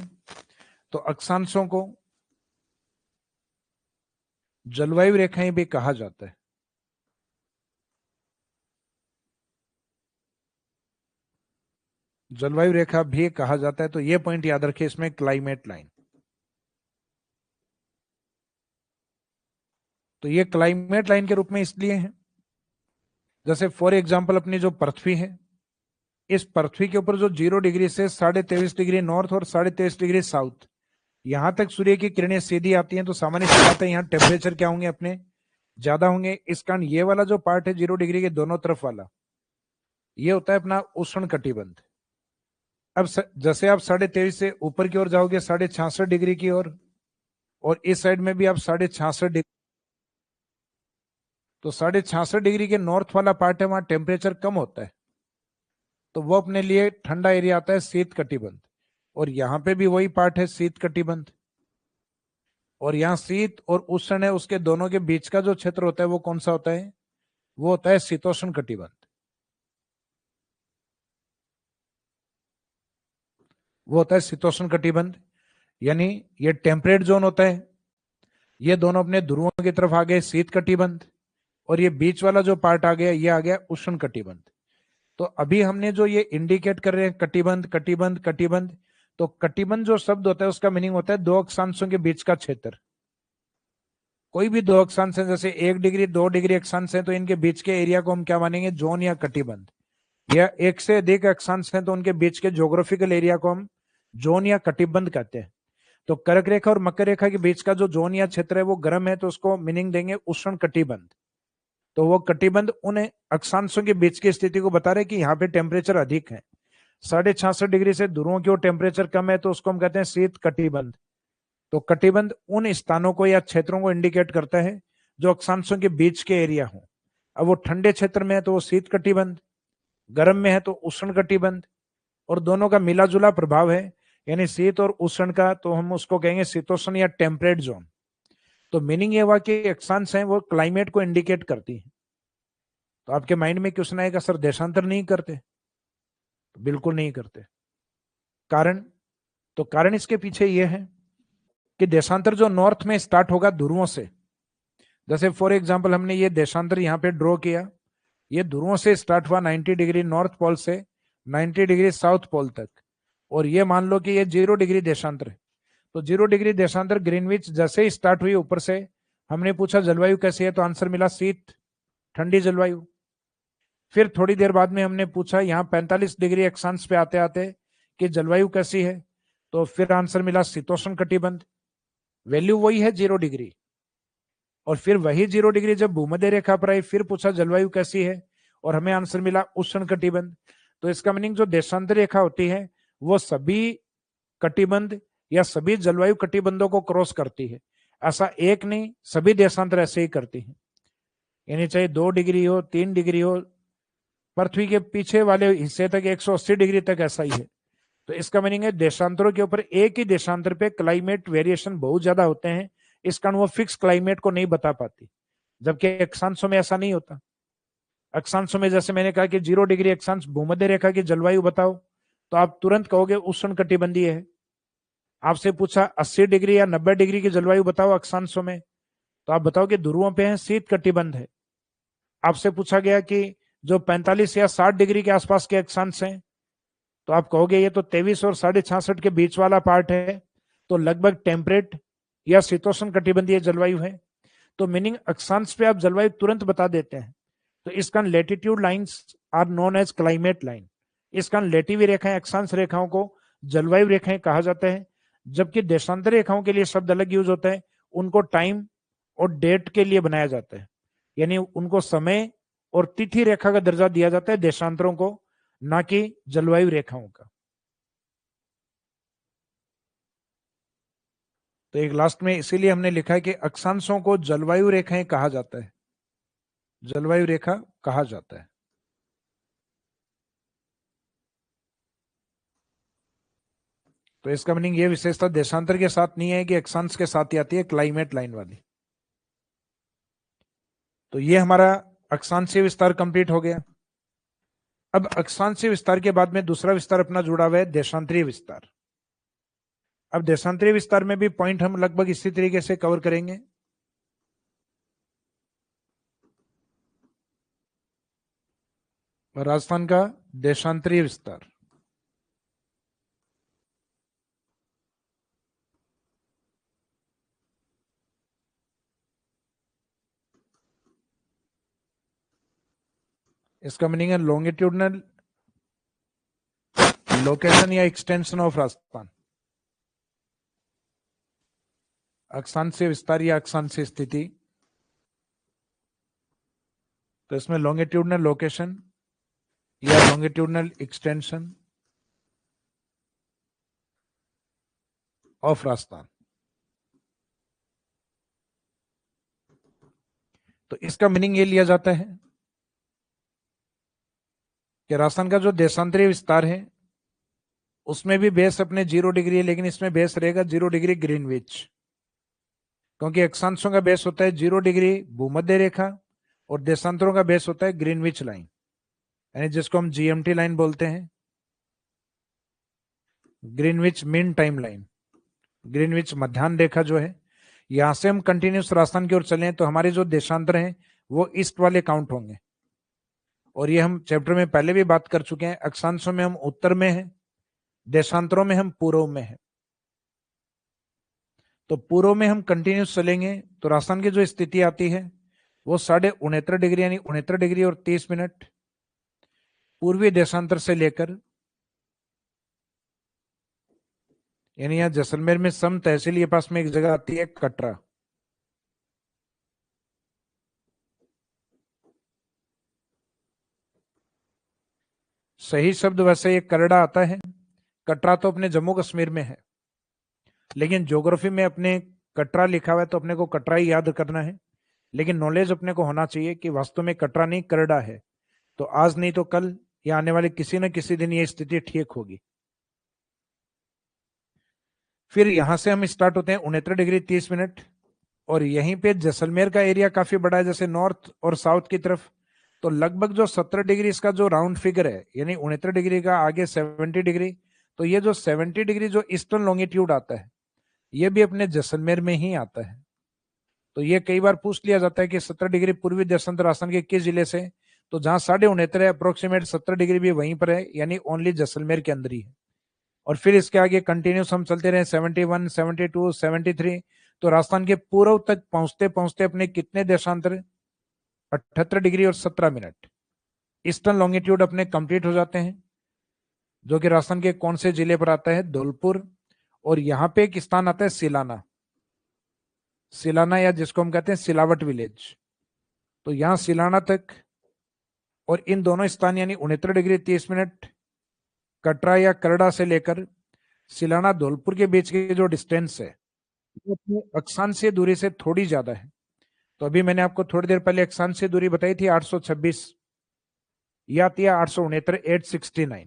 तो अक्षांशों को जलवायु रेखाएं भी कहा जाता है। जलवायु रेखा भी कहा जाता है, तो ये पॉइंट याद रखिए इसमें, क्लाइमेट लाइन। तो ये क्लाइमेट लाइन के रूप में इसलिए है, जैसे फॉर एग्जांपल अपनी जो पृथ्वी है, इस पृथ्वी के ऊपर जो 0 डिग्री से 23.5 डिग्री नॉर्थ और 23.5 डिग्री साउथ, यहां तक सूर्य की किरणें सीधी आती हैं, तो सामान्य सी बात है यहाँ टेम्परेचर क्या होंगे अपने, ज्यादा होंगे। इस कारण ये वाला जो पार्ट है 0 डिग्री के दोनों तरफ वाला, ये होता है अपना उष्ण कटिबंध। अब जैसे आप 23.5 से ऊपर की ओर जाओगे 66.5 डिग्री की ओर, और इस साइड में भी आप 66.5 डिग्री, तो 66.5 डिग्री के नॉर्थ वाला पार्ट है, वहां टेम्परेचर कम होता है, तो वो अपने लिए ठंडा एरिया आता है शीत कटिबंध। और यहाँ पे भी वही पार्ट है शीत कटिबंध, और यहाँ शीत और उष्ण है, उसके दोनों के बीच का जो क्षेत्र होता है वो कौन सा होता है, वो होता है शीतोष्ण कटिबंध। वो होता है शीतोष्ण कटिबंध, यानी ये टेम्परेट जोन होता है, ये दोनों अपने ध्रुवों की तरफ आ गए शीत कटिबंध, और ये बीच वाला जो पार्ट आ गया ये आ गया उष्ण कटिबंध। तो अभी हमने जो ये इंडिकेट कर रहे हैं कटिबंध कटिबंध कटिबंध, तो कटिबंध जो शब्द होता है उसका मीनिंग होता है दो अक्षांशों के बीच का क्षेत्र। कोई भी दो अक्षांश है, जैसे 1 डिग्री 2 डिग्री अक्षांश है, तो इनके बीच के एरिया को हम क्या मानेंगे, जोन या कटिबंध। या एक से अधिक अक्षांश है तो उनके बीच के ज्योग्राफिकल एरिया को हम जोन या कटिबंध कहते हैं। तो कर्क रेखा और मकर रेखा के बीच का जो जोन या क्षेत्र है वो गर्म है, तो उसको मीनिंग देंगे उष्ण कटिबंध। तो वो कटिबंध उन अक्षांशों के बीच की स्थिति को बता रहे कि यहाँ पे टेम्परेचर अधिक है। 66.5 डिग्री से ध्रुवों की ओर टेम्परेचर कम है, तो उसको हम कहते हैं शीत कटिबंध। तो कटिबंध उन स्थानों को या क्षेत्रों को इंडिकेट करता है जो अक्षांशों के बीच के एरिया हो। अब वो ठंडे क्षेत्र में है तो वो शीत कटिबंध, गर्म में है तो उष्ण कटिबंध, और दोनों का मिला जुला प्रभाव है, यानी शीत और उष्ण का, तो हम उसको कहेंगे शीतोष्ण या टेम्परेट जोन। तो मीनिंग ये हुआ कि अक्षांश है वो क्लाइमेट को इंडिकेट करती है। तो आपके माइंड में क्वेश्चन आएगा सर देशांतर नहीं करते, तो बिल्कुल नहीं करते। कारण, तो कारण इसके पीछे ये है कि देशांतर जो नॉर्थ में स्टार्ट होगा ध्रुवों से, जैसे फॉर एग्जांपल हमने ये देशांतर यहाँ पे ड्रॉ किया, ये ध्रुवों से स्टार्ट हुआ 90 डिग्री नॉर्थ पोल से 90 डिग्री साउथ पोल तक, और ये मान लो कि ये 0 डिग्री देशांतर है। तो 0 डिग्री देशांतर ग्रीनविच जैसे ही स्टार्ट हुई ऊपर से, हमने पूछा जलवायु कैसी है, तो आंसर मिला शीत ठंडी जलवायु। फिर थोड़ी देर बाद में हमने पूछा यहाँ 45 डिग्री अक्षांश पे आते आते कि जलवायु कैसी है, तो फिर आंसर मिला शीतोष्ण कटिबंध, वैल्यू वही है 0 डिग्री। और फिर वही 0 डिग्री जब भूमध्य रेखा पर आई फिर पूछा जलवायु कैसी है, और हमें आंसर मिला उष्ण कटिबंध। तो इसका मीनिंग जो देशांतर रेखा होती है वो सभी कटिबंध या सभी जलवायु कटिबंधों को क्रॉस करती है, ऐसा एक नहीं, सभी देशांतर ऐसे ही करती है। यानी चाहे 2 डिग्री हो 3 डिग्री हो, पृथ्वी के पीछे वाले हिस्से तक 180 डिग्री तक ऐसा ही है। तो इसका मीनिंग है देशांतरों के ऊपर, एक ही देशांतर पे क्लाइमेट वेरिएशन बहुत ज्यादा होते हैं, इस कारण वो फिक्स क्लाइमेट को नहीं बता पाती, जबकि अक्षांशों में ऐसा नहीं होता। अक्षांशों में जैसे मैंने कहा कि 0 डिग्री अक्षांश भूमध्य रेखा की जलवायु बताओ, तो आप तुरंत कहोगे उष्ण कटिबंधीय है। आपसे पूछा 80 डिग्री या 90 डिग्री की जलवायु बताओ अक्षांशों में, तो आप बताओगे ध्रुवों पे है, शीत कटिबंध है। आपसे पूछा गया कि जो 45 या 60 डिग्री के आसपास के अक्षांश हैं, तो आप कहोगे ये तो 23 और 66.5 के बीच वाला पार्ट है, तो लगभग टेम्परेट या शीतोष्ण कटिबंधीय जलवायु है। तो मीनिंग अक्षांश पे आप जलवायु तुरंत बता देते हैं। तो इस कारण latitude lines are known as climate line. इस कारण लेटिव रेखाएं, अक्षांश रेखाओं को जलवायु रेखाएं कहा जाता है, जबकि देशांतर रेखाओं के लिए शब्द अलग यूज होता है। उनको टाइम और डेट के लिए बनाया जाता है, यानी उनको समय और तिथि रेखा का दर्जा दिया जाता है देशांतरों को, ना कि जलवायु रेखाओं का। तो एक लास्ट में इसीलिए हमने लिखा है कि अक्षांशों को जलवायु रेखाएं कहा जाता है, जलवायु रेखा कहा जाता है। तो इसका मीनिंग ये विशेषता देशांतर के साथ नहीं है कि अक्षांश के साथ ही आती है, क्लाइमेट लाइन वाली। तो ये हमारा अक्षांशीय विस्तार कंप्लीट हो गया। अब अक्षांशीय विस्तार के बाद में दूसरा विस्तार अपना जुड़ा हुआ है देशांतरीय विस्तार। अब देशांतरीय विस्तार में भी पॉइंट हम लगभग इसी तरीके से कवर करेंगे। राजस्थान का देशांतरीय विस्तार, इसका मीनिंग है लॉन्गिट्यूडनल लोकेशन या एक्सटेंशन ऑफ राजस्थान। अक्षांशीय विस्तार या अक्षांशीय स्थिति, तो इसमें लॉन्गिट्यूडनल लोकेशन या लॉन्गिट्यूडनल एक्सटेंशन ऑफ राजस्थान। तो इसका मीनिंग ये लिया जाता है कि राजस्थान का जो देशांतरीय विस्तार है उसमें भी बेस अपने 0 डिग्री है, लेकिन इसमें बेस रहेगा 0 डिग्री ग्रीनविच, क्योंकि अक्षांशों का बेस होता है 0 डिग्री भूमध्य रेखा और देशांतरों का बेस होता है ग्रीनविच लाइन, यानी जिसको हम जीएमटी लाइन बोलते हैं, Greenwich mean time line. Greenwich मध्याह्न रेखा जो है, यहां से हम कंटिन्यूस राजस्थान की ओर चलें तो हमारे जो देशांतर हैं वो ईस्ट वाले काउंट होंगे। और ये हम चैप्टर में पहले भी बात कर चुके हैं, अक्षांशों में हम उत्तर में हैं, देशांतरों में हम पूर्व में हैं। तो पूर्व में हम कंटिन्यूस चलेंगे तो राजस्थान की जो स्थिति आती है वो 69.5 डिग्री यानी 69 डिग्री और 30 मिनट पूर्वी देशांतर से लेकर, यानी यहां जैसलमेर में सम तहसील के पास में एक जगह आती है कटरा, सही शब्द वैसे ये करड़ा आता है। कटरा तो अपने जम्मू कश्मीर में है, लेकिन ज्योग्राफी में अपने कटरा लिखा हुआ है तो अपने को कटरा ही याद करना है। लेकिन नॉलेज अपने को होना चाहिए कि वास्तव में कटरा नहीं करड़ा है। तो आज नहीं तो कल या आने वाले किसी न किसी दिन ये स्थिति ठीक होगी। फिर यहां से हम स्टार्ट होते हैं 69 डिग्री 30 मिनट, और यहीं पे जैसलमेर का एरिया काफी बड़ा है, जैसे नॉर्थ और साउथ की तरफ। तो लगभग जो 17 डिग्री इसका जो राउंड फिगर है, यानी 69 डिग्री का आगे 70 डिग्री, तो ये जो 70 डिग्री जो ईस्टर्न लॉन्गिट्यूड आता है ये भी अपने जैसलमेर में ही आता है। तो ये कई बार पूछ लिया जाता है कि 17 डिग्री पूर्वी देशांतर राजस्थान के किस जिले से, तो जहां 69.5 है अप्रोक्सीमेट 17 डिग्री भी वहीं पर है, यानी ओनली जैसलमेर के अंदर ही है। और फिर इसके आगे कंटिन्यूस हम चलते रहे 71, 72, 73, तो राजस्थान के पूर्व तक पहुंचते पहुंचते अपने कितने देशांतर, 78 डिग्री और 17 मिनट ईस्टर्न लॉन्गिट्यूड अपने कंप्लीट हो जाते हैं, जो कि राजस्थान के कौन से जिले पर आता है, धौलपुर। और यहां पे एक स्थान आता है सिलाना, सिलाना या जिसको हम कहते हैं सिलावट विलेज। तो यहां सिलाना तक और इन दोनों स्थान यानी 69 डिग्री 30 मिनट कटरा या करड़ा से लेकर सिलाना धौलपुर के बीच की जो डिस्टेंस है वो अपनी अक्षांशीय दूरी से थोड़ी ज्यादा है। तो अभी मैंने आपको थोड़ी देर पहले अक्षांशीय दूरी बताई थी 826, या आती है 869,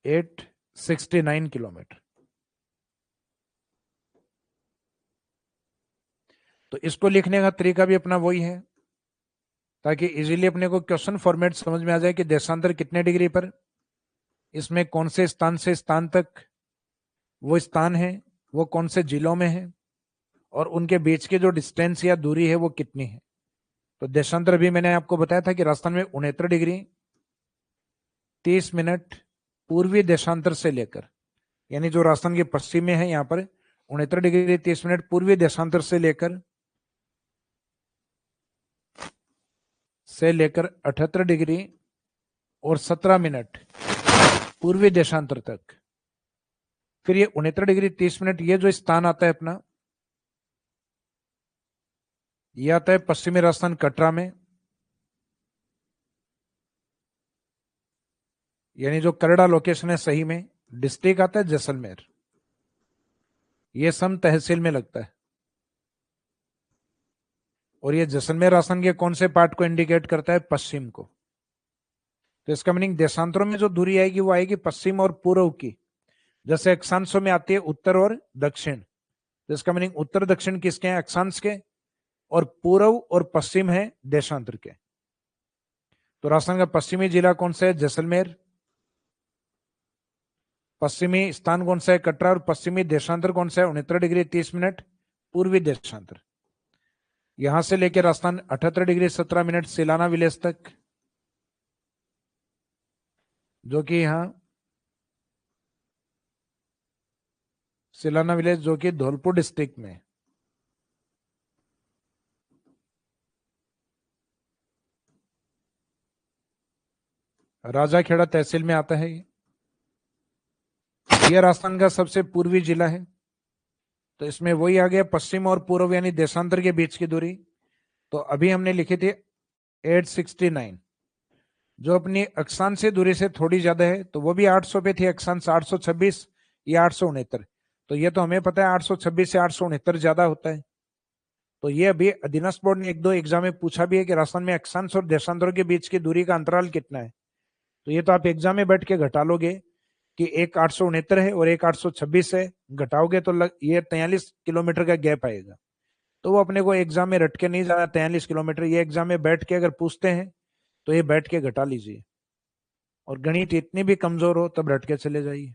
869 किलोमीटर। तो इसको लिखने का तरीका भी अपना वही है, ताकि इजीली अपने को क्वेश्चन फॉर्मेट समझ में आ जाए कि देशांतर कितने डिग्री पर, इसमें कौन से स्थान से स्थान तक वो स्थान है, वो कौन से जिलों में है, और उनके बीच की जो डिस्टेंस या दूरी है वो कितनी है। तो देशांतर अभी मैंने आपको बताया था कि राजस्थान में 69 डिग्री 30 मिनट पूर्वी देशांतर से लेकर, यानी जो राजस्थान के पश्चिम में है यहाँ पर 69 डिग्री 30 मिनट पूर्वी देशांतर से लेकर 78 डिग्री और 17 मिनट पूर्वी देशांतर तक। फिर ये 69 डिग्री 30 मिनट ये जो स्थान आता है अपना, ये आता है पश्चिमी राजस्थान कटरा में, यानी जो करड़ा लोकेशन है सही में, डिस्ट्रिक्ट आता है जैसलमेर, ये सम तहसील में लगता है। और ये जैसलमेर राजस्थान के कौन से पार्ट को इंडिकेट करता है? पश्चिम को। तो इसका मीनिंग देशांतरों में जो दूरी आएगी वो आएगी पश्चिम और पूर्व की, जैसे अक्षांशों में आती है उत्तर और दक्षिण। तो इसका मीनिंग उत्तर दक्षिण किसके हैं? अक्षांश के, और पूर्व और पश्चिम है देशांतर के। तो राजस्थान का पश्चिमी जिला कौन सा है? जैसलमेर। पश्चिमी स्थान कौन सा है? कटरा। और पश्चिमी देशांतर कौन सा है? 69 डिग्री 30 मिनट पूर्वी देशांतर। यहां से लेकर राजस्थान 78 डिग्री 17 मिनट सिलाना विलेज तक, जो कि यहां सिलाना विलेज जो कि धौलपुर डिस्ट्रिक्ट में, राजाखेड़ा तहसील में आता है। यह राजस्थान का सबसे पूर्वी जिला है। तो इसमें वही आ गया पश्चिम और पूर्व यानी देशांतर के बीच की दूरी। तो अभी हमने लिखी थी 869, जो अपनी अक्षांशीय दूरी से थोड़ी ज्यादा है, तो वो भी 800 पे थी अक्षांश, 826 या 869। तो ये तो हमें पता है 826 से 869 ज्यादा होता है। तो ये अभी अधीनस्थ बोर्ड ने 1-2 एग्जाम में पूछा भी है कि राजस्थान में अक्षांश और देशांतरों के बीच की दूरी का अंतराल कितना है। तो ये तो आप एग्जाम में बैठ के घटा लोगे कि एक 869 है और एक 826 है, घटाओगे तो ये 43 किलोमीटर का गैप आएगा। तो वो अपने को एग्जाम में रट के नहीं जाना 43 किलोमीटर, ये एग्जाम में बैठ के अगर पूछते हैं तो ये बैठ के घटा लीजिए। और गणित इतनी भी कमजोर हो तब रट के चले जाइए,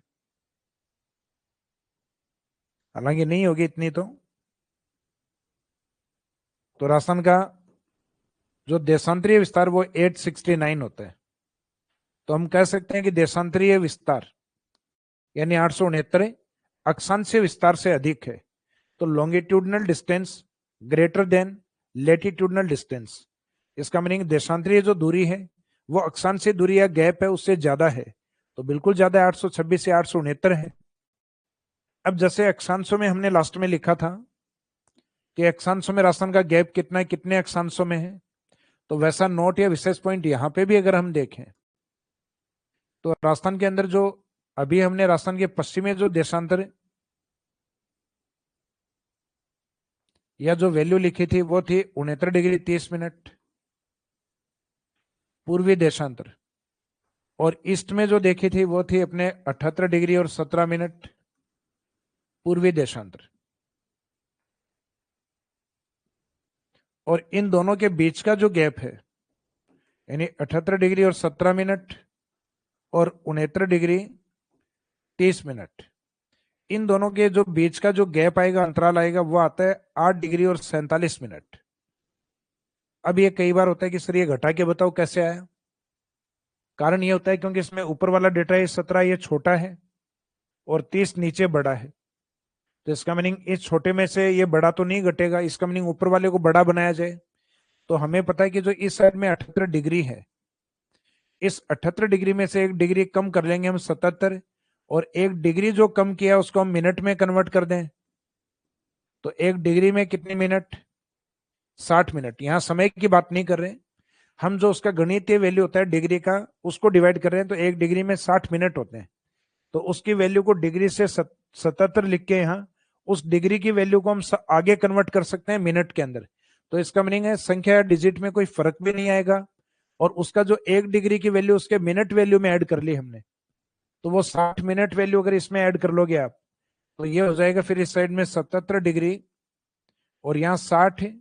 हालांकि नहीं होगी इतनी तो राजस्थान का जो देशांतरीय विस्तार वो 869 होता है। तो हम कह सकते हैं कि देशांतरीय विस्तार यानी 869 अक्षांशीय विस्तार से अधिक है। तो longitudinal distance greater than latitudinal distance, इसका मीनिंग देशांतरीय जो दूरी है वो अक्षांशीय दूरी या गैप है उससे ज्यादा है। तो बिल्कुल ज्यादा 826 से 869 है। अब जैसे अक्षांशों में हमने लास्ट में लिखा था कि अक्षांशों में राजस्थान का गैप कितना है, कितने अक्षांशों में है, तो वैसा नोट या विशेष पॉइंट यहां पे भी अगर हम देखें तो राजस्थान के अंदर जो अभी हमने राजस्थान के पश्चिमी जो देशांतर या जो वैल्यू लिखी थी वो थी 69 डिग्री 30 मिनट पूर्वी देशांतर, और ईस्ट में जो देखी थी वो थी अपने 78 डिग्री और 17 मिनट पूर्वी देशांतर। और इन दोनों के बीच का जो गैप है यानी 78 डिग्री और 17 मिनट और 69 डिग्री 30 मिनट, इन दोनों के जो बीच का जो गैप आएगा, अंतराल आएगा, वो आता है 8 डिग्री और 47 मिनट। अब ये कई बार होता है कि सर ये घटा के बताओ कैसे आया। कारण ये होता है क्योंकि इसमें ऊपर वाला डेटा है 17 ये छोटा है और 30 नीचे बड़ा है। तो इसका मीनिंग इस छोटे में से ये बड़ा तो नहीं घटेगा, इसका मीनिंग ऊपर वाले को बड़ा बनाया जाए। तो हमें पता है कि जो इस साइड में 78 डिग्री है, इस 78 डिग्री में से 1 डिग्री कम कर लेंगे हम 77, और 1 डिग्री जो कम किया उसको हम मिनट में कन्वर्ट कर दें तो 1 डिग्री में कितने मिनट? 60 मिनट। यहां समय की बात नहीं कर रहे हम, जो उसका गणितीय वैल्यू होता है डिग्री का उसको डिवाइड कर रहे हैं। तो 1 डिग्री में 60 मिनट होते हैं, तो उसकी वैल्यू को डिग्री से 77 लिख के यहाँ उस डिग्री की वैल्यू को हम आगे कन्वर्ट कर सकते हैं मिनट के अंदर। तो इसका मीनिंग है संख्या या डिजिट में कोई फर्क भी नहीं आएगा, और उसका जो 1 डिग्री की वैल्यू उसके मिनट वैल्यू में ऐड कर ली हमने, तो वो 60 मिनट वैल्यू अगर इसमें ऐड कर लोगे आप तो ये हो जाएगा फिर इस साइड में 77 डिग्री और यहाँ 60 है,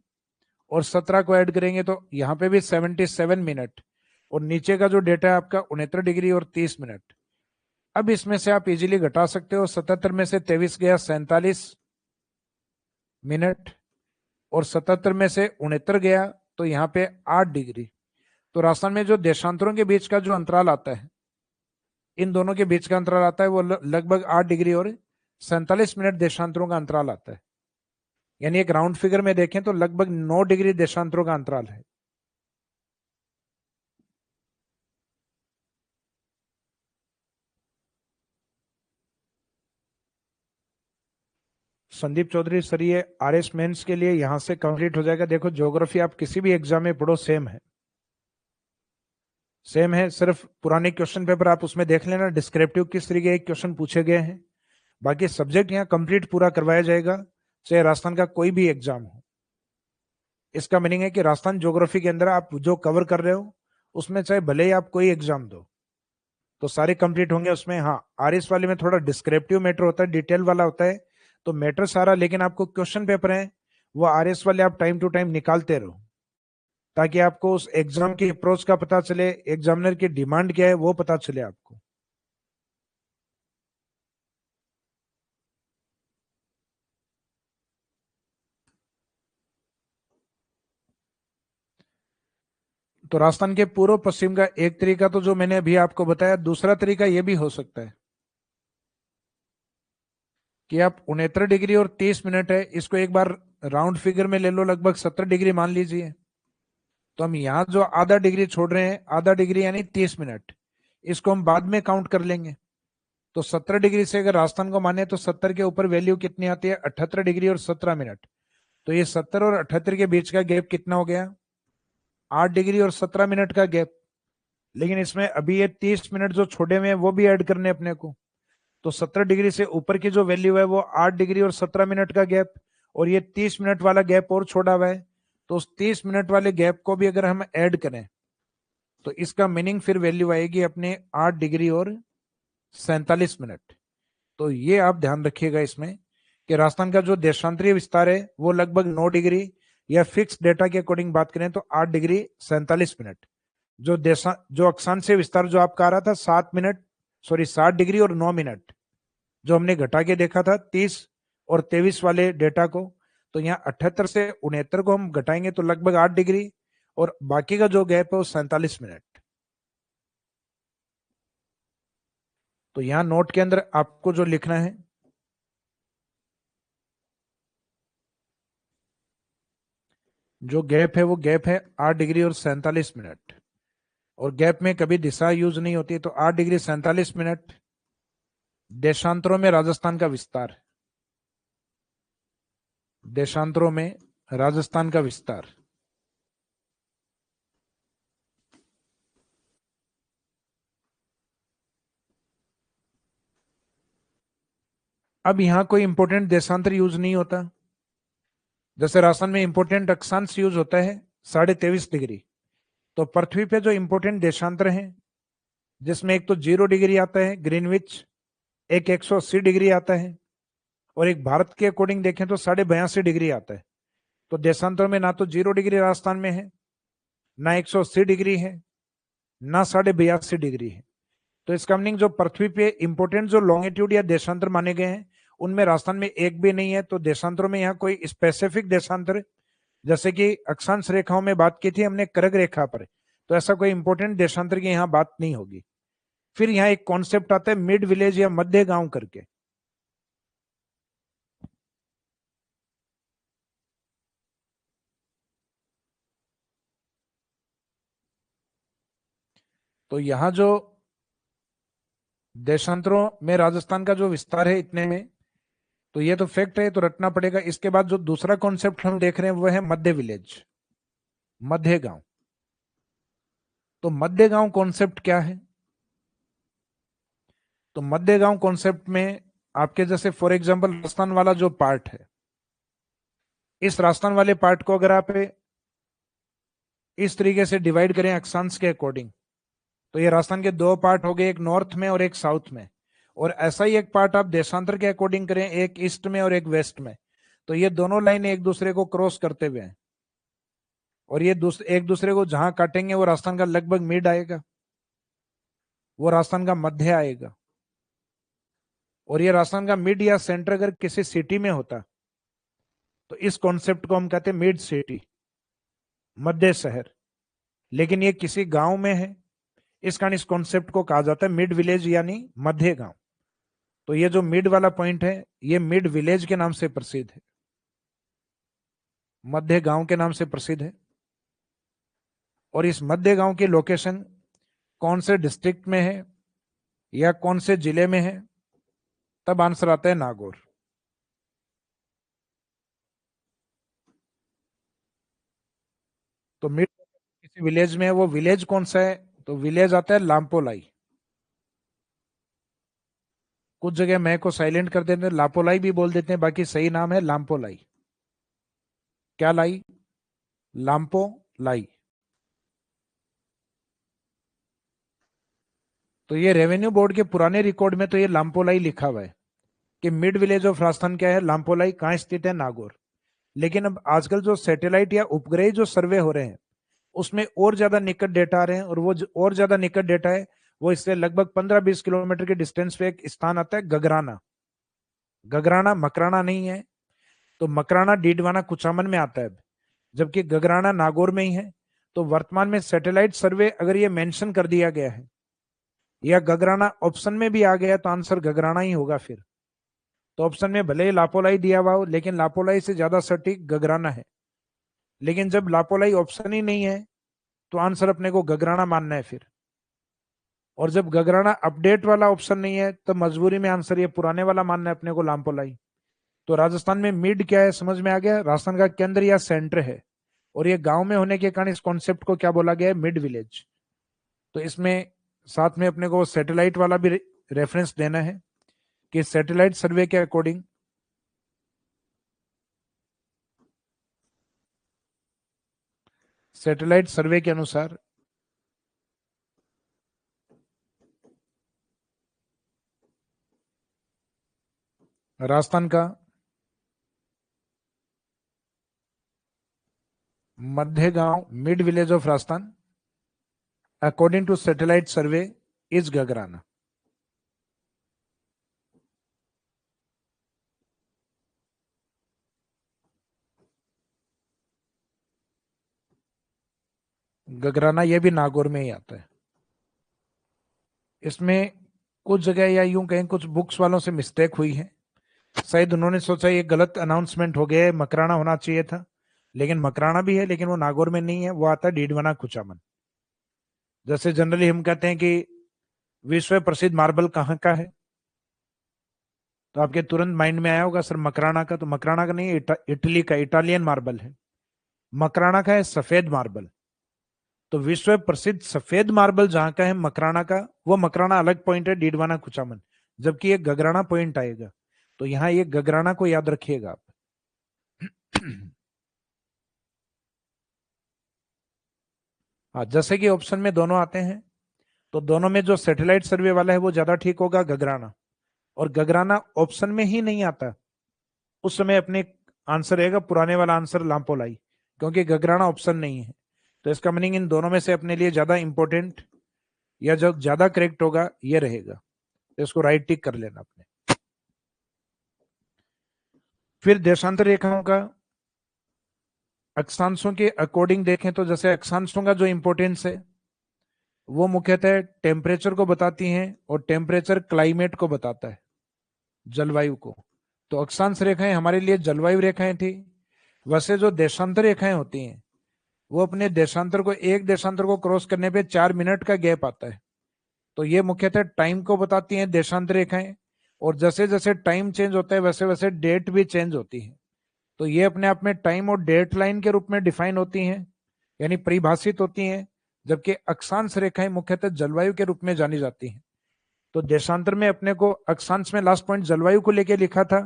और 17 को ऐड करेंगे तो यहाँ पे भी 77 मिनट, और नीचे का जो डेटा है आपका 69 डिग्री और 30 मिनट। अब इसमें से आप इजीली घटा सकते हो, 77 में से 23 गया 47 मिनट, और 77 में से 69 गया तो यहाँ पे 8 डिग्री। तो राजस्थान में जो देशांतरों के बीच का जो अंतराल आता है, इन दोनों के बीच का अंतराल आता है वो लगभग 8 डिग्री और 47 मिनट देशांतरों का अंतराल आता है। यानी एक राउंड फिगर में देखें तो लगभग 9 डिग्री देशांतरों का अंतराल है। संदीप चौधरी सर, ये आरएस मेंस के लिए यहां से कंप्लीट हो जाएगा। देखो ज्योग्राफी आप किसी भी एग्जाम में पढ़ो सेम है, सेम है, सिर्फ पुराने क्वेश्चन पेपर आप उसमें देख लेना डिस्क्रिप्टिव किस तरीके के क्वेश्चन पूछे गए हैं। बाकी सब्जेक्ट यहाँ कंप्लीट पूरा करवाया जाएगा, चाहे राजस्थान का कोई भी एग्जाम हो। इसका मीनिंग है कि राजस्थान ज्योग्राफी के अंदर आप जो कवर कर रहे हो उसमें चाहे भले ही आप कोई एग्जाम दो तो सारे कंप्लीट होंगे उसमें। हाँ, आरएस वाले में थोड़ा डिस्क्रिप्टिव मैटर होता है, डिटेल वाला होता है, तो मैटर सारा, लेकिन आपको क्वेश्चन पेपर है वो आरएस वाले आप टाइम टू टाइम निकालते रहो, ताकि आपको उस एग्जाम की अप्रोच का पता चले, एग्जामिनर की डिमांड क्या है वो पता चले आपको। तो राजस्थान के पूर्व पश्चिम का एक तरीका तो जो मैंने अभी आपको बताया, दूसरा तरीका यह भी हो सकता है कि आप 69 डिग्री और 30 मिनट है, इसको एक बार राउंड फिगर में ले लो, लगभग 70 डिग्री मान लीजिए। तो हम यहाँ जो आधा डिग्री छोड़ रहे हैं, आधा डिग्री यानी 30 मिनट, इसको हम बाद में काउंट कर लेंगे। तो 17 डिग्री से अगर राजस्थान को माने तो 70 के ऊपर वैल्यू कितनी आती है, 78 डिग्री और 17 मिनट। तो ये 70 और 78 के बीच का गैप कितना हो गया, 8 डिग्री और 17 मिनट का गैप। लेकिन इसमें अभी ये 30 मिनट जो छोड़े हुए हैं वो भी ऐड करने अपने को। तो 70 डिग्री से ऊपर की जो वैल्यू है वो 8 डिग्री और 17 मिनट का गैप, और ये 30 मिनट वाला गैप और छोड़ा हुआ है। तो उस 30 मिनट वाले गैप को भी अगर हम ऐड करें तो इसका मीनिंग फिर वैल्यू आएगी अपने 8 डिग्री और 47 मिनट। तो ये आप ध्यान रखिएगा इसमें कि राजस्थान का जो देशांतरीय विस्तार है वो लगभग 9 डिग्री, या फिक्स डेटा के अकॉर्डिंग बात करें तो 8 डिग्री 47 मिनट। जो अक्षांशीय विस्तार जो आपका आ रहा था 7 डिग्री और 9 मिनट, जो हमने घटा के देखा था 30 और 23 वाले डेटा को, तो यहाँ 78 से 69 को हम घटाएंगे तो लगभग 8 डिग्री, और बाकी का जो गैप है वो 47 मिनट। तो यहां नोट के अंदर आपको जो लिखना है, जो गैप है वो गैप है 8 डिग्री और 47 मिनट, और गैप में कभी दिशा यूज नहीं होती। तो 8 डिग्री 47 मिनट देशांतरों में राजस्थान का विस्तार, देशांतरों में राजस्थान का विस्तार। अब यहां कोई इंपोर्टेंट देशांतर यूज नहीं होता, जैसे राजस्थान में इंपोर्टेंट अक्षांश यूज होता है 23.5 डिग्री। तो पृथ्वी पे जो इंपोर्टेंट देशांतर हैं, जिसमें एक तो 0 डिग्री आता है ग्रीनविच, एक 180 डिग्री आता है, और एक भारत के अकॉर्डिंग देखें तो 82.5 डिग्री आता है। तो देशांतर में ना तो 0 डिग्री राजस्थान में है, ना 180 डिग्री है, ना 82.5 डिग्री है। तो इसका मीनिंग जो पृथ्वी पे इंपोर्टेंट जो लॉन्गिट्यूड या देशांतर माने गए हैं उनमें राजस्थान में एक भी नहीं है। तो देशांतरों में यहाँ कोई स्पेसिफिक देशांतर, जैसे कि अक्षांश रेखाओं में बात की थी हमने कर्क रेखा पर, तो ऐसा कोई इंपोर्टेंट देशांतर की यहाँ बात नहीं होगी। फिर यहाँ एक कॉन्सेप्ट आता है मिड विलेज या मध्य गांव करके। तो यहाँ जो देशांतरों में राजस्थान का जो विस्तार है इतने में, तो ये तो फैक्ट है, तो रटना पड़ेगा। इसके बाद जो दूसरा कॉन्सेप्ट हम देख रहे हैं वो है मध्य विलेज, मध्य गांव। तो मध्य गांव कॉन्सेप्ट क्या है, तो मध्य गांव कॉन्सेप्ट में आपके जैसे फॉर एग्जांपल राजस्थान वाला जो पार्ट है, इस राजस्थान वाले पार्ट को अगर आप इस तरीके से डिवाइड करें अक्षांश के अकॉर्डिंग, तो ये राजस्थान के दो पार्ट हो गए, एक नॉर्थ में और एक साउथ में। और ऐसा ही एक पार्ट आप देशांतर के अकॉर्डिंग करें, एक ईस्ट में और एक वेस्ट में, तो ये दोनों लाइन एक दूसरे को क्रॉस करते हुए हैं, और ये एक दूसरे को जहां काटेंगे वो राजस्थान का लगभग मिड आएगा, वो राजस्थान का मध्य आएगा। और ये राजस्थान का मिड या सेंटर अगर किसी सिटी में होता तो इस कॉन्सेप्ट को हम कहते हैं मिड सिटी, मध्य शहर। लेकिन ये किसी गांव में है, इस कारण इस कॉन्सेप्ट को कहा जाता है मिड विलेज यानी मध्य गांव। तो ये जो मिड वाला पॉइंट है ये मिड विलेज के नाम से प्रसिद्ध है, मध्य गांव के नाम से प्रसिद्ध है। और इस मध्य गांव की लोकेशन कौन से डिस्ट्रिक्ट में है या कौन से जिले में है, तब आंसर आता है नागौर। तो मिड किसी विलेज में है, वो विलेज कौन सा है, तो विलेज आता है लामपोलाई। कुछ जगह मैं को साइलेंट कर देते हैं, लापोलाई भी बोल देते हैं, बाकी सही नाम है लामपोलाई। क्या लाई? लाम्पो लाई। तो ये रेवेन्यू बोर्ड के पुराने रिकॉर्ड में तो ये लाम्पोलाई लिखा हुआ है कि मिड विलेज ऑफ राजस्थान क्या है, लाम्पोलाई। कहाँ स्थित है? नागौर। लेकिन अब आजकल जो सैटेलाइट या उपग्रह जो सर्वे हो रहे हैं उसमें और ज्यादा निकट डेटा आ रहे हैं, और वो और ज्यादा निकट डेटा है वो इससे लगभग 15-20 किलोमीटर के डिस्टेंस पे एक स्थान आता है गगराना। गगराना मकराना नहीं है, तो मकराना डीडवाना कुचामन में आता है, जबकि गगराना नागौर में ही है। तो वर्तमान में सैटेलाइट सर्वे अगर ये मेंशन कर दिया गया है या गगराना ऑप्शन में भी आ गया तो आंसर गगराना ही होगा फिर। तो ऑप्शन में भले ही लापोलाई दिया हुआ हो, लेकिन लापोलाई से ज्यादा सटीक गगराना है। लेकिन जब लापोलाई ऑप्शन ही नहीं है तो आंसर अपने को गगराना मानना है फिर। और जब गगराना अपडेट वाला ऑप्शन नहीं है तो मजबूरी में आंसर ये पुराने वाला मानना है अपने को, लामपोलाई। तो राजस्थान में मिड क्या है समझ में आ गया, राजस्थान का केंद्र या सेंटर है। और ये गांव में होने के कारण इस कॉन्सेप्ट को क्या बोला गया है? Mid village. तो इसमें साथ में अपने को सैटेलाइट वाला भी रेफरेंस देना है कि सैटेलाइट सर्वे के अकॉर्डिंग सैटेलाइट सर्वे के अनुसार राजस्थान का मध्य गांव, mid village of Rajasthan, according to satellite survey is Gagrana. Gagrana ये भी नागौर में ही आता है। इसमें कुछ जगह या यूं कहें कुछ बुक्स वालों से मिस्टेक हुई है, शायद उन्होंने सोचा ये गलत अनाउंसमेंट हो गया है, मकराना होना चाहिए था। लेकिन मकराना भी है, लेकिन वो नागौर में नहीं है, वो आता है डीडवाना कुचामन। जैसे जनरली हम कहते हैं कि विश्व प्रसिद्ध मार्बल कहाँ का है, तो आपके तुरंत माइंड में आया होगा सर मकराना का। तो मकराना का नहीं है, इटली का, इटालियन मार्बल है। मकराना का है सफेद मार्बल। तो विश्व प्रसिद्ध सफेद मार्बल जहां का है मकराना का, वो मकराना अलग पॉइंट है, डीडवाना कुचामन। जबकि ये गगराना पॉइंट आएगा। तो यहाँ ये गगराना को याद रखिएगा आप। हाँ, जैसे कि ऑप्शन में दोनों आते हैं, तो दोनों में जो सैटेलाइट सर्वे वाला है वो ज्यादा ठीक होगा, गगराना। और गगराना ऑप्शन में ही नहीं आता, उस समय अपने आंसर रहेगा पुराने वाला आंसर लामपोलाई, क्योंकि गगराना ऑप्शन नहीं है। तो इसका मीनिंग इन दोनों में से अपने लिए ज्यादा इंपॉर्टेंट या जो ज्यादा करेक्ट होगा ये रहेगा। तो इसको राइट टिक कर लेना अपने। फिर देशांतर रेखाओं का अक्षांशों के अकॉर्डिंग देखें तो जैसे अक्षांशों का जो इंपॉर्टेंस है वो मुख्यतः टेम्परेचर को बताती हैं, और टेम्परेचर क्लाइमेट को बताता है, जलवायु को। तो अक्षांश रेखाएं हमारे लिए जलवायु रेखाएं थी। वैसे जो देशांतर रेखाएं होती हैं वो अपने देशांतर को, एक देशांतर को क्रॉस करने पे 4 मिनट का गैप आता है। तो ये मुख्यतः टाइम को बताती हैं देशांतर रेखाएं। और जैसे जैसे टाइम चेंज होता है वैसे वैसे डेट भी चेंज होती है। तो ये अपने आप में टाइम और डेट लाइन के रूप में डिफाइन होती हैं, यानी परिभाषित होती हैं। जबकि अक्षांश रेखाएं मुख्यतः जलवायु के रूप में जानी जाती हैं। तो देशांतर में अपने को अक्षांश में लास्ट पॉइंट जलवायु को लेकर लिखा था,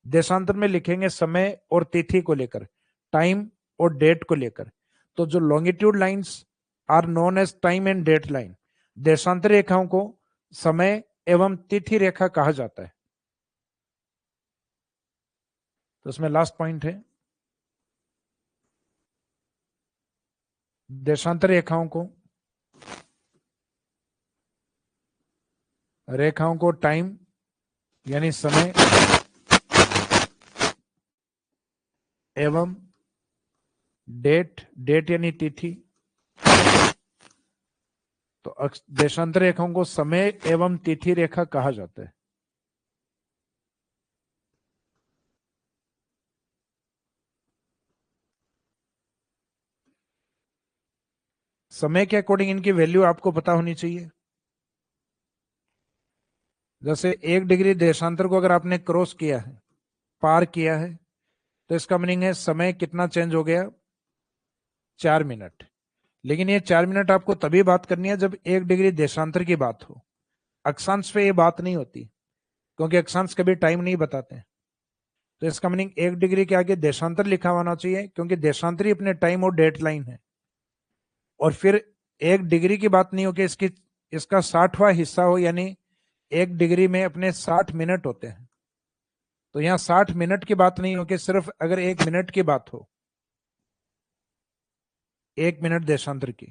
देशांतर में लिखेंगे समय और तिथि को लेकर, टाइम और डेट को लेकर। तो जो longitude lines are known as time and date line, देशांतर रेखाओं को समय एवं तिथि रेखा कहा जाता है। तो इसमें लास्ट पॉइंट है, देशांतर रेखाओं को टाइम यानी समय एवं डेट यानी तिथि, तो देशांतर रेखाओं को समय एवं तिथि रेखा कहा जाता है। समय के अकॉर्डिंग इनकी वैल्यू आपको पता होनी चाहिए। जैसे 1 डिग्री देशांतर को अगर आपने क्रॉस किया है, पार किया है, तो इसका मीनिंग है समय कितना चेंज हो गया, 4 मिनट। लेकिन ये 4 मिनट आपको तभी बात करनी है जब 1 डिग्री देशांतर की बात हो। अक्षांश पे ये बात नहीं होती, क्योंकि अक्षांश कभी टाइम नहीं बताते। तो इसका मीनिंग 1 डिग्री के आगे देशांतर लिखा होना चाहिए, क्योंकि देशांतर ही अपने टाइम और डेट लाइन है। और फिर 1 डिग्री की बात नहीं हो कि इसका 60वां हिस्सा हो, यानी 1 डिग्री में अपने 60 मिनट होते हैं। तो यहां 60 मिनट की बात नहीं हो कि सिर्फ अगर 1 मिनट की बात हो, 1 मिनट देशांतर की,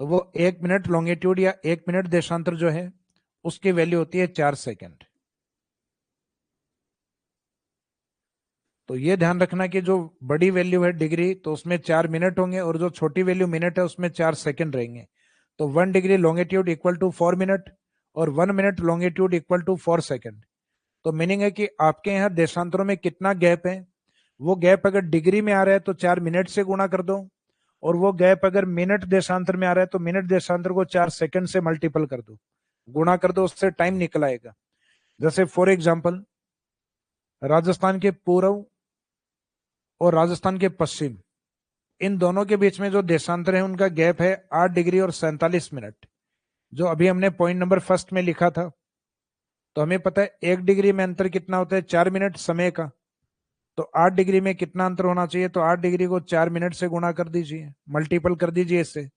तो वो 1 मिनट लॉन्गिट्यूड या 1 मिनट देशांतर जो है उसकी वैल्यू होती है 4 सेकंड। तो ये ध्यान रखना कि जो बड़ी वैल्यू है डिग्री, तो उसमें 4 मिनट होंगे, और जो छोटी वैल्यू मिनट है उसमें 4 सेकंड रहेंगे। तो 1 degree longitude equal to 4 minute और 1 minute longitude equal to 4 second. तो मीनिंग है कि आपके यहाँ देशांतरों में कितना गैप है, वो गैप अगर डिग्री में आ रहा है तो 4 मिनट से गुणा कर दो, और वो गैप अगर मिनट देशांतर में आ रहा है तो मिनट देशांतर को 4 सेकंड से मल्टीपल कर दो, गुणा कर दो, उससे टाइम निकल आएगा। जैसे फॉर एग्जाम्पल, राजस्थान के पूर्व और राजस्थान के पश्चिम, इन दोनों के बीच में जो देशांतर है उनका गैप है 8 डिग्री और 47 मिनट, जो अभी हमने पॉइंट नंबर फर्स्ट में लिखा था। तो हमें पता है 1 डिग्री में अंतर कितना होता है, 4 मिनट समय का। तो 8 डिग्री में कितना अंतर होना चाहिए, तो 8 डिग्री को 4 मिनट से गुणा कर दीजिए, मल्टीपल कर दीजिए इससे।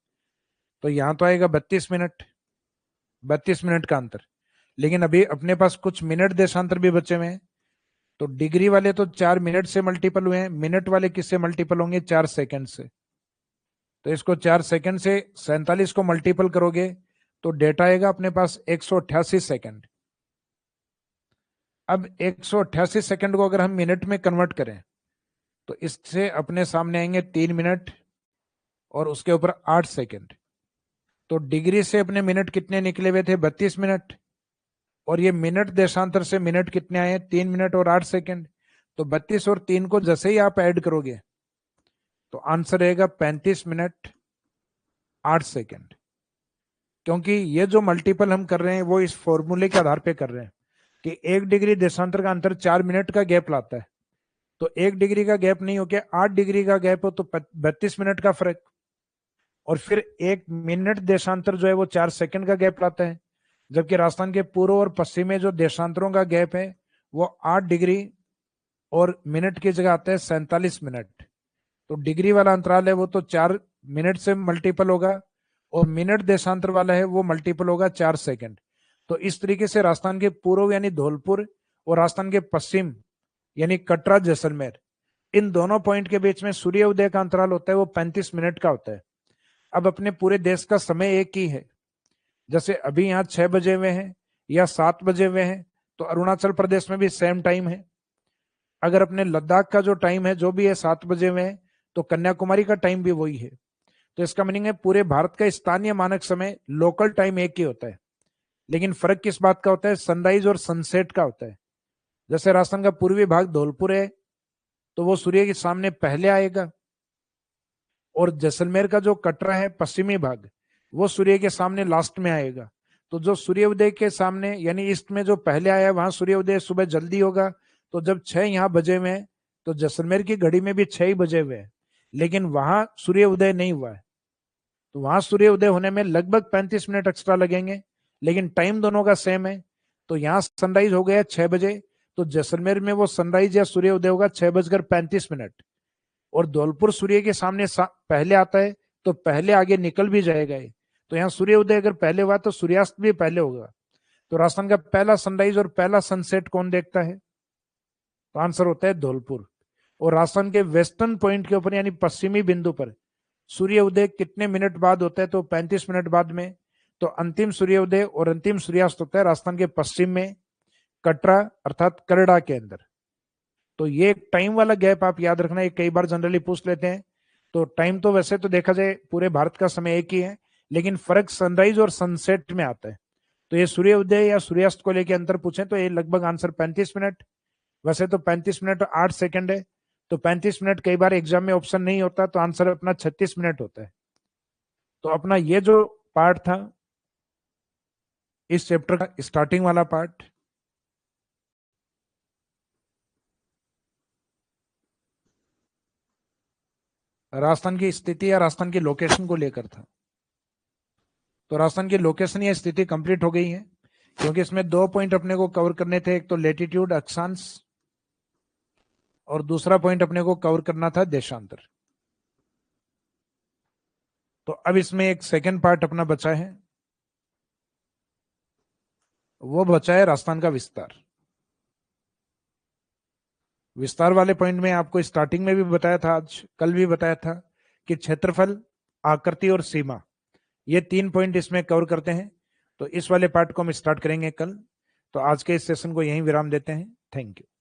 तो यहां तो आएगा 32 मिनट, 32 मिनट का अंतर। लेकिन अभी अपने पास कुछ मिनट देशांतर भी बचे हुए हैं, तो डिग्री वाले तो 4 मिनट से मल्टीपल हुए हैं, मिनट वाले किससे मल्टीपल होंगे, 4 सेकंड से। तो इसको 4 सेकंड से 47 को मल्टीपल करोगे तो डेटा आएगा अपने पास 188 सेकंड। अब 188 सेकंड को अगर हम मिनट में कन्वर्ट करें तो इससे अपने सामने आएंगे 3 मिनट और उसके ऊपर 8 सेकंड। तो डिग्री से अपने मिनट कितने निकले हुए थे, 32 मिनट, और ये मिनट देशांतर से मिनट कितने आए, 3 मिनट और 8 सेकंड। तो 32 और 3 को जैसे ही आप ऐड करोगे तो आंसर रहेगा 35 मिनट 8 सेकंड। क्योंकि ये जो मल्टीपल हम कर रहे हैं वो इस फॉर्मूले के आधार पे कर रहे हैं कि 1 डिग्री देशांतर का अंतर 4 मिनट का गैप लाता है। तो 1 डिग्री का गैप नहीं हो के 8 डिग्री का गैप हो तो 32 मिनट का फर्क, और फिर 1 मिनट देशांतर जो है वो 4 सेकंड का गैप लाता है। जबकि राजस्थान के पूर्व और पश्चिम में जो देशांतरों का गैप है वो 8 डिग्री और मिनट की जगह आता है 47 मिनट। तो डिग्री वाला अंतराल है वो तो 4 मिनट से मल्टीपल होगा, और मिनट देशांतर वाला है वो मल्टीपल होगा 4 सेकंड। तो इस तरीके से राजस्थान के पूर्व यानी धौलपुर और राजस्थान के पश्चिम यानी कटरा जैसलमेर, इन दोनों पॉइंट के बीच में सूर्य उदय का अंतराल होता है वो 35 मिनट का होता है। अब अपने पूरे देश का समय एक ही है, जैसे अभी यहाँ 6 बजे हुए हैं या 7 बजे हुए हैं, तो अरुणाचल प्रदेश में भी सेम टाइम है। अगर अपने लद्दाख का जो टाइम है जो भी है 7 बजे हुए हैं, तो कन्याकुमारी का टाइम भी वही है। तो इसका मीनिंग है पूरे भारत का स्थानीय मानक समय लोकल टाइम एक ही होता है, लेकिन फर्क किस बात का होता है, सनराइज और सनसेट का होता है। जैसे राजस्थान का पूर्वी भाग धौलपुर है तो वो सूर्य के सामने पहले आएगा, और जैसलमेर का जो कटरा है पश्चिमी भाग, वो सूर्य के सामने लास्ट में आएगा। तो जो सूर्योदय के सामने यानी ईस्ट में जो पहले आया वहां सूर्योदय सुबह जल्दी होगा। तो जब 6 यहाँ बजे हुए हैं तो जैसलमेर की घड़ी में भी 6 ही बजे हुए हैं, लेकिन वहां सूर्य उदय नहीं हुआ है। तो वहां सूर्य उदय होने में लगभग 35 मिनट एक्स्ट्रा लगेंगे, लेकिन टाइम दोनों का सेम है। तो यहाँ सनराइज हो गया 6 बजे, तो जैसलमेर में वो सनराइज या सूर्य उदय होगा 6:35। और धौलपुर सूर्य के सामने पहले आता है तो पहले आगे निकल भी जाएगा ये। तो यहाँ सूर्य उदय अगर पहले हुआ तो सूर्यास्त भी पहले होगा। तो राजस्थान का पहला सनराइज और पहला सनसेट कौन देखता है, तो आंसर होता है धौलपुर। और राजस्थान के वेस्टर्न पॉइंट के ऊपर यानी पश्चिमी बिंदु पर सूर्य उदय कितने मिनट बाद होता है? तो 35 मिनट बाद में। तो अंतिम सूर्योदय और अंतिम सूर्यास्त होता है राजस्थान के पश्चिम में, कटरा अर्थात करड़ा के अंदर। तो ये एक टाइम वाला गैप आप याद रखना, ये कई बार जनरली पूछ लेते हैं। तो टाइम तो वैसे तो देखा जाए पूरे भारत का समय एक ही है, लेकिन फर्क सनराइज और सनसेट में आता है। तो ये सूर्य उदय या सूर्यास्त को लेकर अंतर पूछे तो ये लगभग आंसर 35 मिनट। वैसे तो 35 मिनट 8 सेकंड है, तो 35 मिनट कई बार एग्जाम में ऑप्शन नहीं होता, तो आंसर अपना 36 मिनट होता है। तो अपना ये जो पार्ट था इस चैप्टर का स्टार्टिंग वाला पार्ट, राजस्थान की स्थिति या राजस्थान की लोकेशन को लेकर था। तो राजस्थान की लोकेशन या स्थिति कंप्लीट हो गई है, क्योंकि इसमें 2 पॉइंट अपने को कवर करने थे, एक तो लेटीट्यूड अक्षांश और दूसरा पॉइंट अपने को कवर करना था देशांतर। तो अब इसमें एक सेकंड पार्ट अपना बचा है, वो बचा है राजस्थान का विस्तार। विस्तार वाले पॉइंट में आपको स्टार्टिंग में भी बताया था, आज कल भी बताया था कि क्षेत्रफल, आकृति और सीमा, ये 3 पॉइंट इसमें कवर करते हैं। तो इस वाले पार्ट को हम स्टार्ट करेंगे कल। तो आज के इस सेशन को यहीं विराम देते हैं। Thank you.